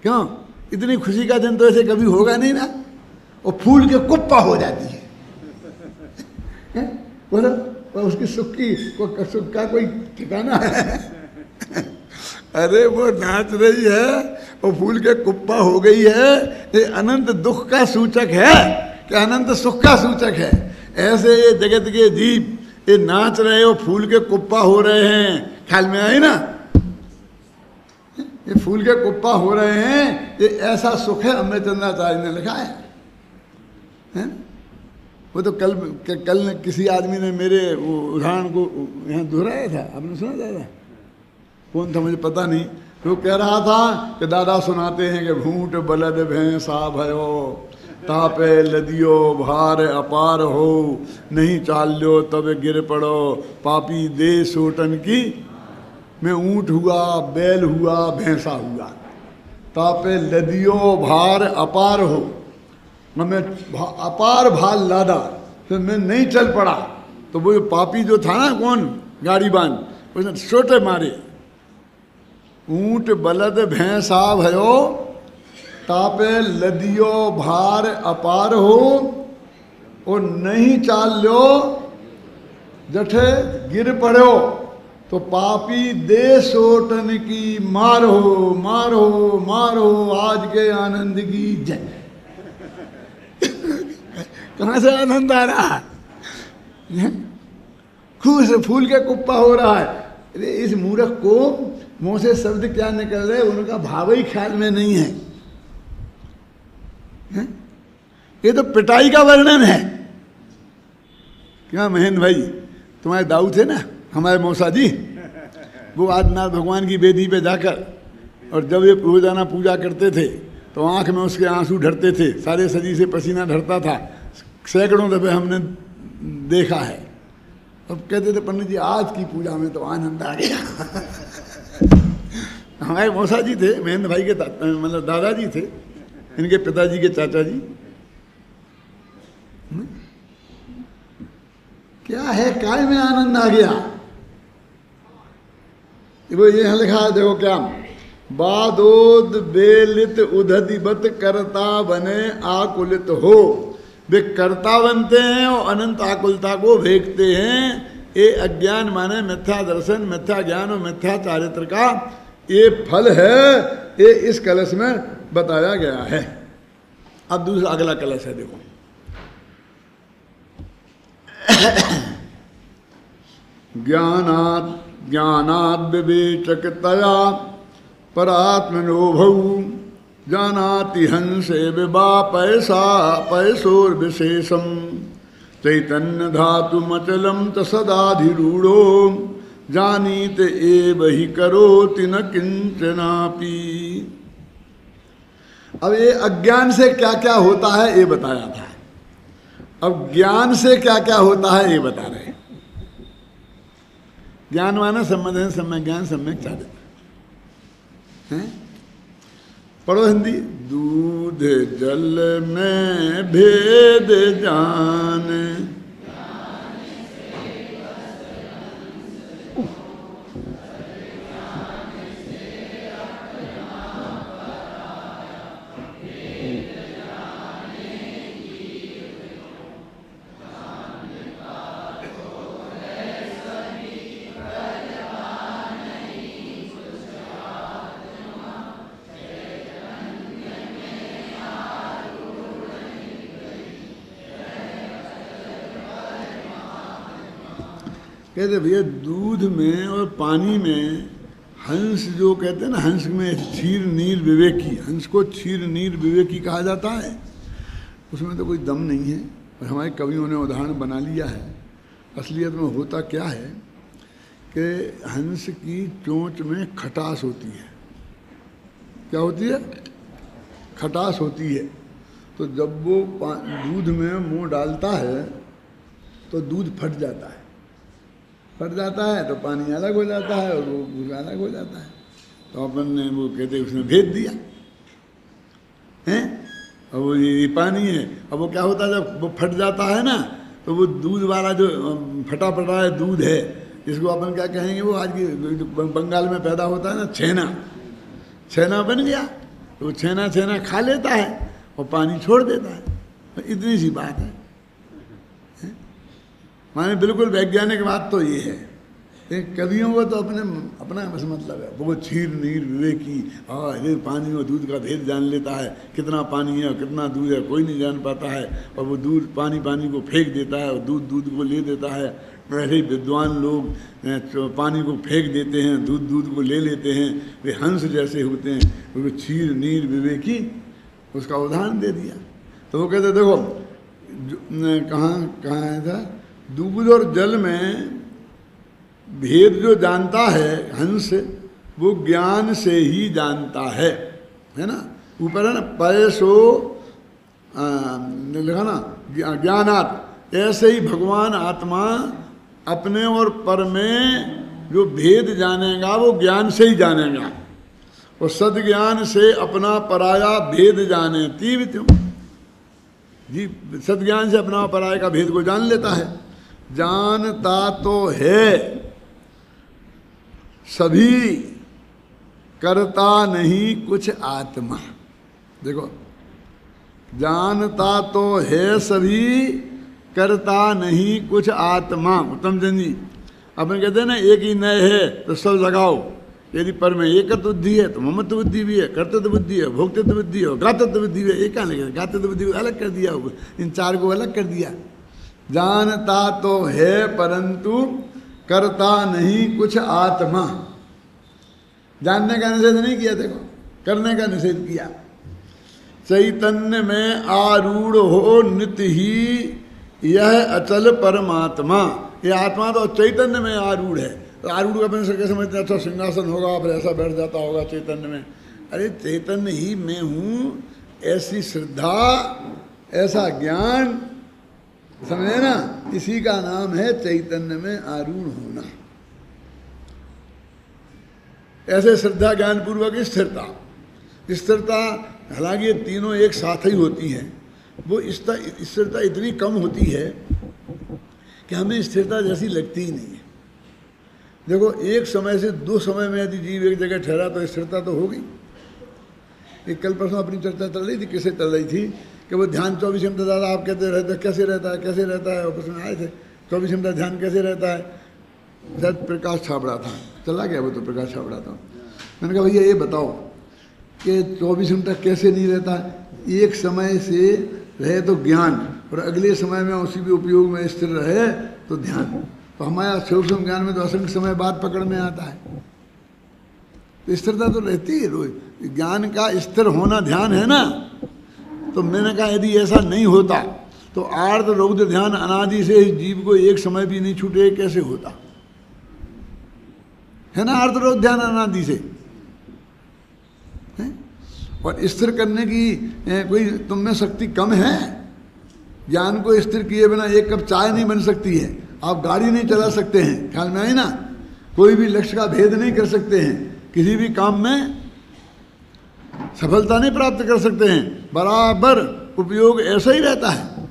क्यों? इतनी खुशी का दिन तो ऐसे कभी होगा नहीं ना। वो फूल के कुप्पा हो जाती है। बोलो, और उसकी सुख का कोई ठिकाना है? अरे वो नाच रही है, वो फूल के कुप्पा हो गई है। ये अनंत दुख का सूचक है कि अनंत सुख का सूचक है। ऐसे ये जगत के जीव ये नाच रहे हो, फूल के कुप्पा हो रहे हैं। ख्याल में आई ना? ये फूल के कुप्पा हो रहे हैं, ये ऐसा सुख है। अमृतचंद्राचार्य ने लिखा है? वो तो कल किसी आदमी ने मेरे उदाहरण को यहाँ दोहराया था, आपने सुना दादा? कौन था मुझे पता नहीं। वो कह रहा था कि दादा सुनाते हैं कि भूट बलद भैंसा भयो, तापे लदियो भार अपार हो, नहीं चाल लो तब गिर पड़ो, पापी दे सोटन की। मैं ऊँट हुआ, बैल हुआ, भैंसा हुआ। तापे लदियो भार अपार हो, मैं अपार भार लादा, फिर मैं नहीं चल पड़ा। तो वो पापी जो था ना, कौन गाड़ी बांध, उसने छोटे मारे। ऊँट बलद भैंसा भयो, तापे लदियो भार अपार हो, और नहीं चाल लो जठे गिर पड़ो, तो पापी दे सोटन की मारो मारो मारो, आज के आनंद की जय। कहाँ से आनंद आ रहा है? खुश फूल के कुप्पा हो रहा है। अरे इस मूर्ख को मुंह से शब्द क्या निकल रहे, उनका भाव ही ख्याल में नहीं है। ये तो पिटाई का वर्णन है। क्या महेंद्र भाई, तुम्हारे दाऊ थे ना, हमारे मौसा जी, वो आदिनाथ भगवान की वेदी पे जाकर, और जब ये रोजाना पूजा करते थे तो आंख में उसके आंसू ढरते थे, सारे शरीर से पसीना ढरता था। सैकड़ों दफे हमने देखा है। अब कहते थे पंडित जी आज की पूजा में तो आनंद आ गया। हमारे मौसा जी थे, महेंद्र भाई के मतलब दादाजी थे, इनके पिताजी के चाचा जी। क्या है, काय में आनंद आ गया। वो ये लिखा है, देखो क्या, बादोद बेलित उदधिबत करता बने आकुलित हो। वे कर्ता बनते हैं और अनंत आकुलता को भेजते हैं। ये अज्ञान माने मिथ्या दर्शन, मिथ्या ज्ञान और मिथ्या चारित्र का ये फल है। ये इस कलश में बताया गया है। अब दूसरा अगला कलश है, देखो। ज्ञानाद विवेचकतया परात्मनोभौ, जानाति हंसे विभा पैसा पैसोर विशेषम, चैतन्य धातु मचलम च सदाधिरूढ़ो, जानीत एव ही करोति न किंचनापि। अब ये अज्ञान से क्या क्या होता है ये बताया था। अब ज्ञान से क्या क्या होता है ये बता रहे हैं। ज्ञानवान सम्मत है, सम्यक ज्ञान सम्यक चारित्र हैं। पढ़ो हिंदी। दूध जल में भेद जान, कहते भैया दूध में और पानी में हंस जो कहते हैं ना, हंस में क्षीर नीर विवेकी, हंस को क्षीर नीर विवेकी कहा जाता है। उसमें तो कोई दम नहीं है, और हमारे कवियों ने उदाहरण बना लिया है। असलियत में होता क्या है कि हंस की चोंच में खटास होती है। क्या होती है? खटास होती है। तो जब वो दूध में मुंह डालता है तो दूध फट जाता है। फट जाता है तो पानी अलग हो जाता है और वो दूध अलग हो जाता है। तो अपन ने वो कहते उसने भेद दिया हैं, और वो ये पानी है। अब वो क्या होता है जब वो फट जाता है ना, तो वो दूध वाला जो फटा फटा है दूध है, जिसको अपन क्या कहेंगे, वो आज की बंगाल में पैदा होता है ना, छेना, छेना बन गया। तो वो छेना छेना खा लेता है और पानी छोड़ देता है। तो इतनी सी बात है। माने बिल्कुल वैज्ञानिक बात तो ये है। कवियों को तो अपना बस मतलब है, वो क्षीर नीर विवेकी, ये पानी और दूध का भेद जान लेता है, कितना पानी है और कितना दूध है कोई नहीं जान पाता है। और वो दूध पानी को फेंक देता है और दूध को ले देता है। ऐसे ही विद्वान लोग पानी को फेंक देते हैं, दूध को ले लेते हैं। वे हंस जैसे होते हैं, वो क्षीर नीर विवेकी, उसका उदाहरण दे दिया। तो वो कहते देखो कहाँ है था, दूध और जल में भेद जो जानता है हंस, वो ज्ञान से ही जानता है ना। ऊपर है ना पैसो लिखा ना, ज्ञानात्। ऐसे ही भगवान आत्मा अपने और पर में जो भेद जानेगा वो ज्ञान से ही जानेगा। और सद्ज्ञान से अपना पराया भेद जाने तीव्र जी, सद्ज्ञान से अपना पराया का भेद को जान लेता है। जानता तो है सभी, करता नहीं कुछ आत्मा। देखो, जानता तो है सभी, करता नहीं कुछ आत्मा। उत्तम चंद जी अपन कहते हैं ना, एक ही नय है तो सब लगाओ। यदि पर में एकत्व बुद्धि है तो ममत्व बुद्धि भी है, कर्तव्य बुद्धि है, भोक्तृत्व बुद्धि है, घातत्व बुद्धि भी है। एक कहाँ लगे, घातत्व बुद्धि को अलग कर दिया, इन चार को अलग कर दिया। जानता तो है परंतु करता नहीं कुछ आत्मा। जानने का निषेध नहीं किया, देखो करने का निषेध किया। चैतन्य में आरूढ़ हो नित्य ही यह अचल परमात्मा। ये आत्मा तो चैतन्य में आरूढ़ है। तो आरूढ़ का अपन कैसे समझते हैं, अच्छा सिंहासन होगा फिर ऐसा बैठ जाता होगा चैतन्य में। अरे चैतन्य ही मैं हूँ, ऐसी श्रद्धा, ऐसा ज्ञान, समझे ना, इसी का नाम है चैतन्य में आरूढ़ होना। ऐसे श्रद्धा ज्ञान पूर्वक स्थिरता। स्थिरता हालांकि ये तीनों एक साथ ही होती हैं, वो स्थिरता इतनी कम होती है कि हमें स्थिरता जैसी लगती ही नहीं है। देखो, एक समय से दो समय में यदि जीव एक जगह ठहरा तो स्थिरता तो होगी। एक कल परसों अपनी चर्चा चल रही थी, किससे चल रही थी कि वो ध्यान 24 घंटे दादा आप कहते रहते कैसे रहता है, कैसे रहता है। ऑफिस में आए थे, 24 घंटा ध्यान कैसे रहता है। शायद प्रकाश छाबड़ा था, चला गया वो तो, प्रकाश छाबड़ा था। मैंने कहा भैया ये बताओ कि 24 घंटा कैसे नहीं रहता है। एक समय से रहे तो ज्ञान, और अगले समय में उसी के उपयोग में स्थिर रहे तो ध्यान। तो हमारा सूक्ष्म ज्ञान में तो असंख्य समय बाद पकड़ में आता है। तो स्थिरता तो रहती है रोज। ज्ञान का स्थिर होना ध्यान है ना। तो मैंने कहा यदि ऐसा नहीं होता तो आर्त रौद्र ध्यान अनादि से जीव को एक समय भी नहीं छूटे, कैसे होता है ना। आर्त रौद्र ध्यान अनादि से है? और स्थिर करने की कोई तुम में शक्ति कम है। ज्ञान को स्थिर किए बिना एक कप चाय नहीं बन सकती है। आप गाड़ी नहीं चला सकते हैं, ख्याल में आई ना। कोई भी लक्ष्य का भेद नहीं कर सकते हैं, किसी भी काम में सफलता नहीं प्राप्त कर सकते हैं, बराबर उपयोग ऐसा ही रहता है।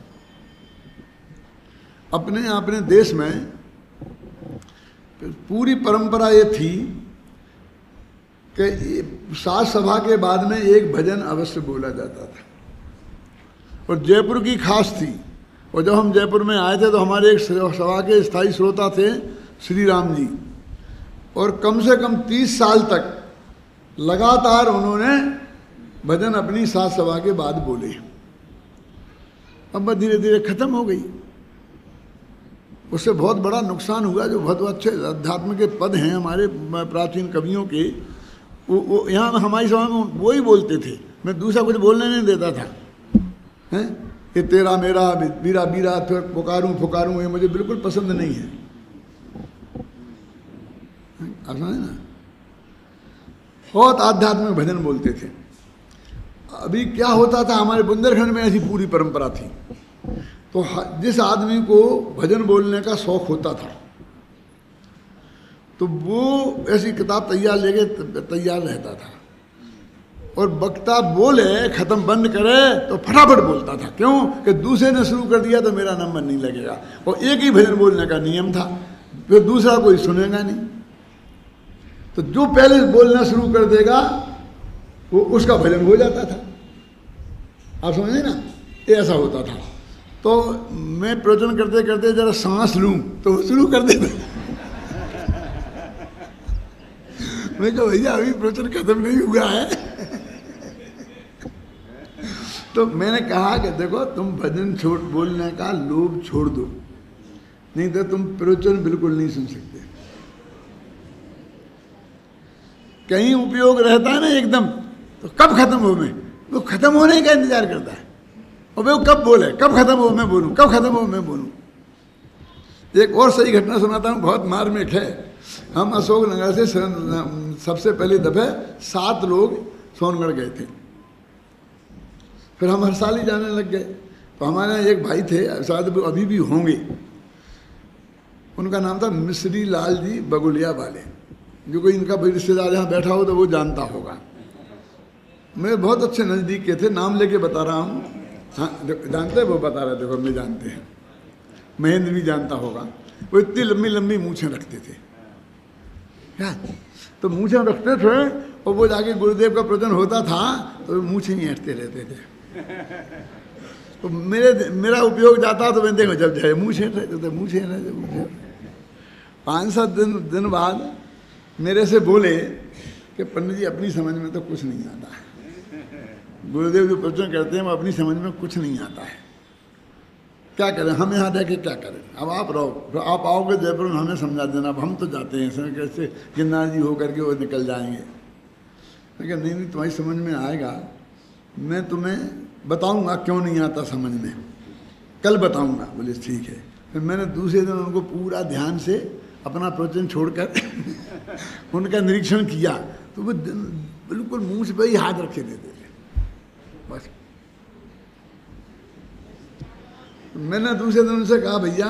अपने अपने देश में पूरी परंपरा ये थी कि साज सभा के बाद में एक भजन अवश्य बोला जाता था, और जयपुर की खास थी। और जब हम जयपुर में आए थे तो हमारे एक सभा के स्थायी श्रोता थे श्री राम जी, और कम से कम 30 साल तक लगातार उन्होंने भजन अपनी साज सभा के बाद बोले। अब धीरे धीरे खत्म हो गई, उससे बहुत बड़ा नुकसान हुआ। जो बहुत अच्छे अध्यात्म के पद हैं हमारे प्राचीन कवियों के, वो यहाँ हमारी सभा में वो ही बोलते थे, मैं दूसरा कुछ बोलने नहीं देता था। हैं ये तेरा मेरा बीरा बीरा पुकारूं फुकारूं, ये मुझे बिल्कुल पसंद नहीं है। आप समझे ना, बहुत आध्यात्मिक भजन बोलते थे। अभी क्या होता था, हमारे बुंदेलखंड में ऐसी पूरी परंपरा थी, तो जिस आदमी को भजन बोलने का शौक होता था तो वो ऐसी किताब तैयार लेके तैयार रहता था, और वक्ता बोले खत्म बंद करे तो फटाफट बोलता था। क्यों कि दूसरे ने शुरू कर दिया तो मेरा नंबर नहीं लगेगा, और एक ही भजन बोलने का नियम था, फिर दूसरा कोई सुनेगा नहीं। तो जो पहले बोलना शुरू कर देगा वो उसका भजन हो जाता था। आप समझे ना, ये ऐसा होता था। तो मैं प्रवचन करते करते जरा सांस लूं तो वो शुरू कर देता। मैं कहा भैया अभी प्रवचन खत्म नहीं हुआ है। तो मैंने कहा कि देखो तुम भजन छोड़ बोलने का लोभ छोड़ दो, नहीं तो तुम प्रवचन बिल्कुल नहीं सुन सकते। कहीं उपयोग रहता है ना एकदम, तो कब खत्म हो, मैं वो खत्म होने का इंतजार करता है, और वो कब बोले, कब खत्म हो मैं बोलूं, कब खत्म हो मैं बोलूं। एक और सही घटना सुनाता हूँ, बहुत मार्मिक है। हम अशोकनगर से सबसे पहले दफे 7 लोग सोनगढ़ गए थे, फिर हम हर साल ही जाने लग गए। तो हमारे यहाँ एक भाई थे, शायद अभी भी होंगे, उनका नाम था मिश्री लाल जी बगुलिया वाले, जो कोई इनका रिश्तेदार यहाँ बैठा हो तो वो जानता होगा। मेरे बहुत अच्छे नज़दीक के थे, नाम लेके बता रहा हूँ। हाँ जानते हैं, वो बता रहे, देखो मैं जानते हैं, महेंद्र भी जानता होगा। वो इतनी लंबी लंबी मूछें रखते थे क्या, तो मूछें रखते थे, और वो जाके गुरुदेव का प्रवचन होता था तो मूछें ही हटते रहते थे। तो मेरा उपयोग जाता तो मैं देखो जब जाए मूछें रहते थे, मूछें रहते मूछें। 5-7 दिन बाद मेरे से बोले कि पंडित जी अपनी समझ में तो कुछ नहीं आता है, गुरुदेव जो प्रवचन करते हैं वो अपनी समझ में कुछ नहीं आता है, क्या करें, हम यहाँ रह के क्या करें। अब आप रहो, तो आप आओगे जयपुर में हमें समझा देना, अब हम तो जाते हैं ऐसे कैसे गिरनार जी होकर के वो निकल जाएंगे। मैं कहा नहीं तुम्हारी समझ में आएगा, मैं तुम्हें बताऊंगा क्यों नहीं आता समझ में, कल बताऊंगा। बोले ठीक है। फिर मैंने दूसरे दिन उनको पूरा ध्यान से अपना प्रवचन छोड़कर उनका निरीक्षण किया, तो वो बिल्कुल मूंछ पे ही हाथ रखे देते थे बस। मैंने दूसरे दिन उनसे कहा भैया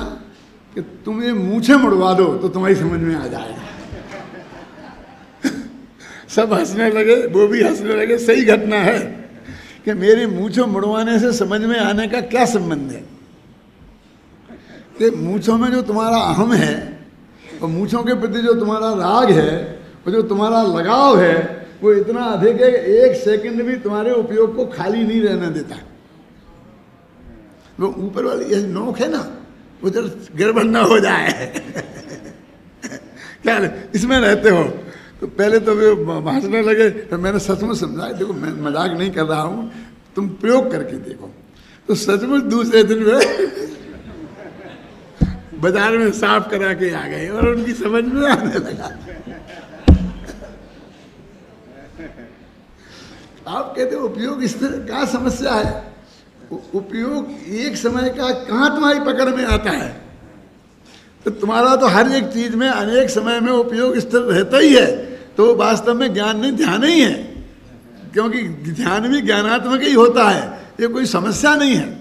कि तुम ये मूछें मुड़वा दो तो तुम्हारी समझ में आ जाएगा। सब हंसने लगे, वो भी हंसने लगे। सही घटना है कि मेरी मूछों मुड़वाने से समझ में आने का क्या संबंध है, कि मूछों में जो तुम्हारा अहम है और मूछों के प्रति जो तुम्हारा राग है और जो तुम्हारा लगाव है वो इतना अधिक है, 1 सेकंड भी तुम्हारे उपयोग को खाली नहीं रहने देता। वो ऊपर वाली ये नोक है ना, उधर गड़बड़ ना हो जाए। क्या इसमें रहते हो, तो पहले तो वे हंसने लगे, तो मैंने सचमुच समझाया देखो मैं मजाक नहीं कर रहा हूँ, तुम प्रयोग करके देखो। तो सचमुच दूसरे दिन वे बाजार में साफ करा के आ गए और उनकी समझ में आने लगा। आप कहते हो उपयोग इस तरह का समस्या है, उपयोग एक समय का कहाँ तुम्हारी पकड़ में आता है। तो तुम्हारा तो हर एक चीज में अनेक समय में उपयोग स्थिर रहता ही है, तो वास्तव में ज्ञान नहीं ध्यान ही है, क्योंकि ध्यान भी ज्ञानात्मक ही होता है, ये कोई समस्या नहीं है।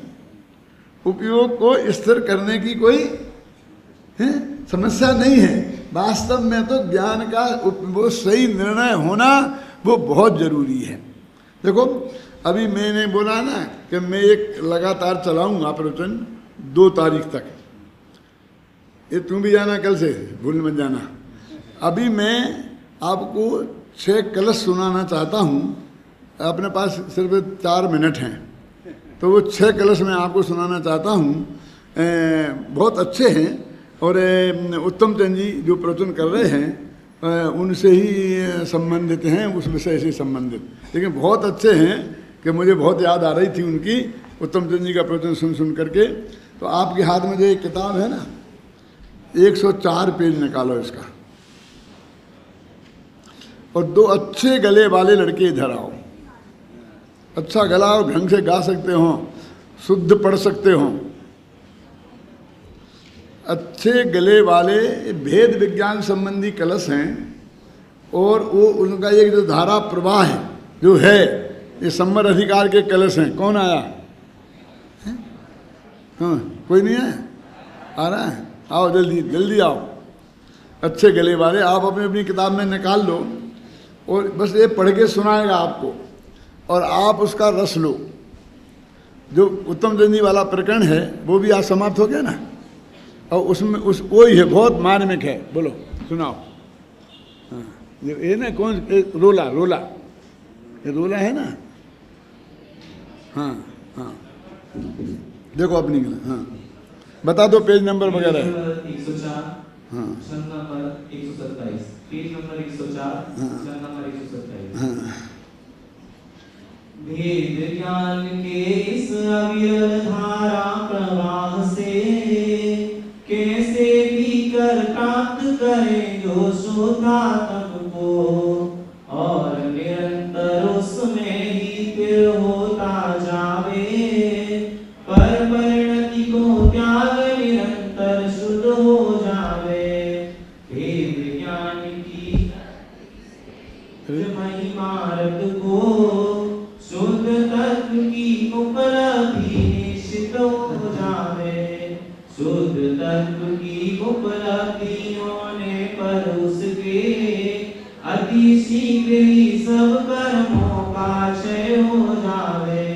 उपयोग को स्थिर करने की कोई समस्या नहीं है, वास्तव में तो ज्ञान का वो सही निर्णय होना वो बहुत जरूरी है। देखो अभी मैंने बोला ना कि मैं एक लगातार चलाऊंगा प्रवचन 2 तारीख तक, ये तुम भी जाना कल से, भूल मत जाना। अभी मैं आपको 6 कलश सुनाना चाहता हूँ, अपने पास सिर्फ 4 मिनट हैं, तो वो 6 कलश मैं आपको सुनाना चाहता हूँ। बहुत अच्छे हैं और उत्तम चंद जी जो प्रवचन कर रहे हैं उनसे ही संबंधित हैं, उस विषय से संबंधित, लेकिन बहुत अच्छे हैं कि मुझे बहुत याद आ रही थी उनकी, उत्तम चंद जी का प्रवचन सुन सुन करके। तो आपके हाथ में जो एक किताब है ना, 104 पेज निकालो इसका, और 2 अच्छे गले वाले लड़के इधर आओ। अच्छा गला और ढंग से गा सकते हो, शुद्ध पढ़ सकते हो, अच्छे गले वाले भेद विज्ञान संबंधी कलश हैं, और वो उनका एक जो धारा प्रवाह है जो है, ये संवर अधिकार के कलश हैं। कौन आया है? हाँ, कोई नहीं है? आ रहा है? आओ जल्दी जल्दी आओ। अच्छे गले वाले आप अपनी अपनी किताब में निकाल लो, और बस ये पढ़ के सुनाएगा आपको, और आप उसका रस लो। जो उत्तम चंद जी वाला प्रकरण है वो भी आज समाप्त हो गया ना, और उसमें वही है, बहुत मार्मिक है। बोलो सुनाओ। हाँ, ये ना कौन, रोला रोला, ये रोला है ना। हाँ हाँ, देखो अपनी, हाँ बता दो पेज नंबर वगैरह। 104, हाँ नंबर 127, पेज नंबर 104, नंबर 127। हाँ। भेद ज्ञान के इस अविरल धारा प्रवाह से कैसे भी कर प्राप्त करें जो शुद्धात्म को, और निरंतर उसमें ही फिर होता जावे, पर परिणति को त्याग निरंतर शुद्ध हो जावे। भेद ज्ञान की महिमा रत को शुद्ध तत्व की उपलब्धि निश्चित हो जावे। शुद्ध तत्व की उपलब्धि होने पर उसके अति शीघ्र ही सब कर्मों का क्षय हो जावे।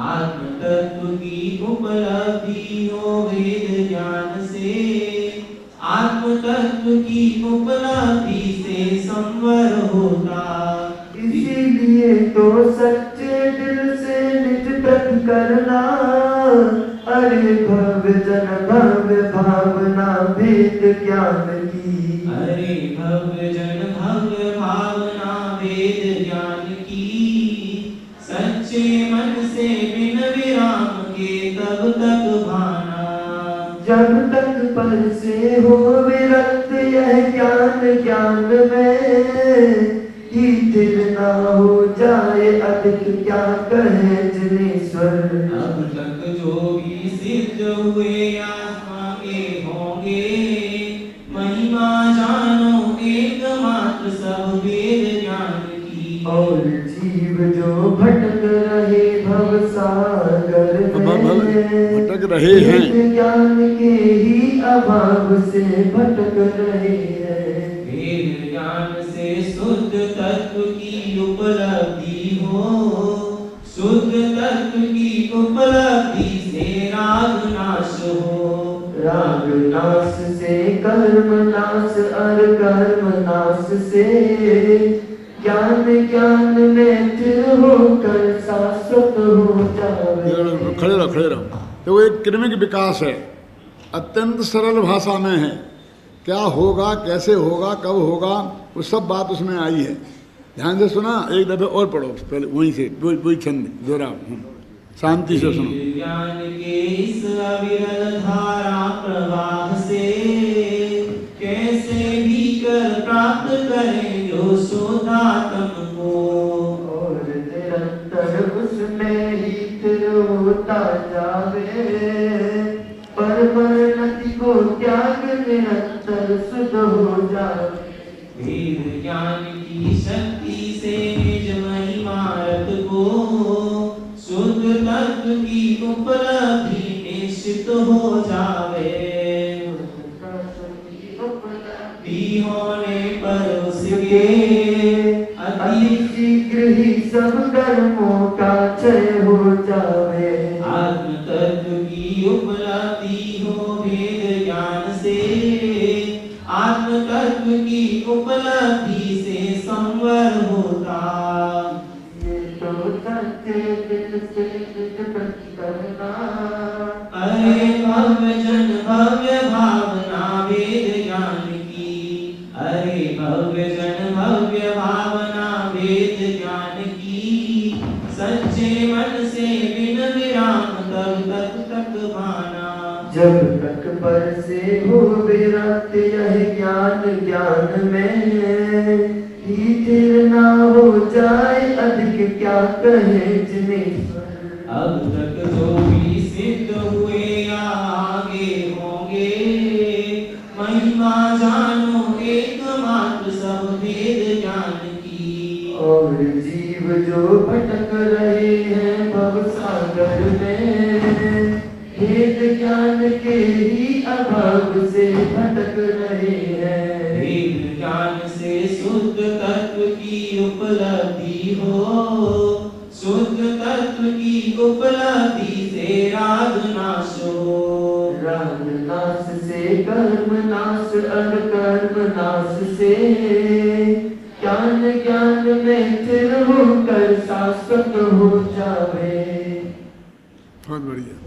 आत्म तत्व की उपलब्धि हो वेद ज्ञान से, आत्म तत्व की उपलब्धि से संवर होता। इसीलिए तो सच्चे दिल से निज प्रति करना, अरे भव जन भव भावना भेद ज्ञान की। अरे भव जन भव भावना वेद ज्ञान की, सच्चे मन से बिन विराम के तब तक भाना। जब तक पर से हो विरक्त यह ज्ञान, ज्ञान में ही दिल ना हो जाए अधिक, क्या कहे जिनेश्वर। अब तक जो भी सिद्ध हुए या मांगे होंगे, महिमा जानो एकमात्र सब वेद ज्ञान की। और जीव जो भटक रहे भव सागर में, भटक रहे हैं, ज्ञान के ही अभाव से भटक रहे हैं। वेद ज्ञान से शुद्ध तत्व की उपलब्धि हो, शुद्ध तत्व की उपलब्धि से राग नाश हो। राग नाश से कर्म नाश, और कर्म नाश से ज्ञान, ज्ञान में स्थिर होकर शाश्वत हो जावे। खड़े रहो खड़े रहो। तो एक क्रमिक विकास है, अत्यंत सरल भाषा में है। क्या होगा, कैसे होगा, कब होगा, वो सब बात उसमें आई है। ध्यान से सुना, एक दफे और पढ़ो पहले वहीं से, वही छंद दोहराओ, शांति से सुनो। ज्ञान के इस अविरल धारा प्रवाह से कैसे भी कर प्राप्त करें जो शुद्धात्म को, और निरंतर उसमें ही स्थिर होता जावे। पर परिणति को त्याग निरंतर शुद्ध हो जावे। वेद ज्ञान की शक्ति से निज महिमा रत को, शुद्ध तत्व की उपलब्धि निश्चित हो जावे। क्षय हो जावे। आत्म तत्व की उपलब्धि हो वेद ज्ञान से, आत्म तत्व की उपलब्धि से संवर होता। ये तो सत्य दिल से निज प्रति करना। अरे भव्य जन भव्य भावना वेद ज्ञान की, अरे भव्य जन भव्य भावना वेद ज्ञान की, सच्चे मन से बिन विराम तब तक तक भाना। जब तक बरसे हो विरक्त यह ज्ञान ज्ञान में, ही थिर ना हो जाए अधिक क्या कहे जिनेश्वर। अब तक जो भी सिद्ध हुए या आगे होंगे, महिमा जानो एकमात्र सब वेद ज्ञान की। और जीव जो भटक रहे हैं भव सागर में, वेद ज्ञान के ही अभाव से भटक रहे हैं। वेद ज्ञान से शुद्ध तत्व की उपलब्धि हो, शुद्ध तत्व की उपलब्धि से राग नाश हो। राग नाश से कर्म नाश अकर्म नाश से, ज्ञान ज्ञान में स्थिर होकर शाश्वत हो जावे। बहुत बढ़िया।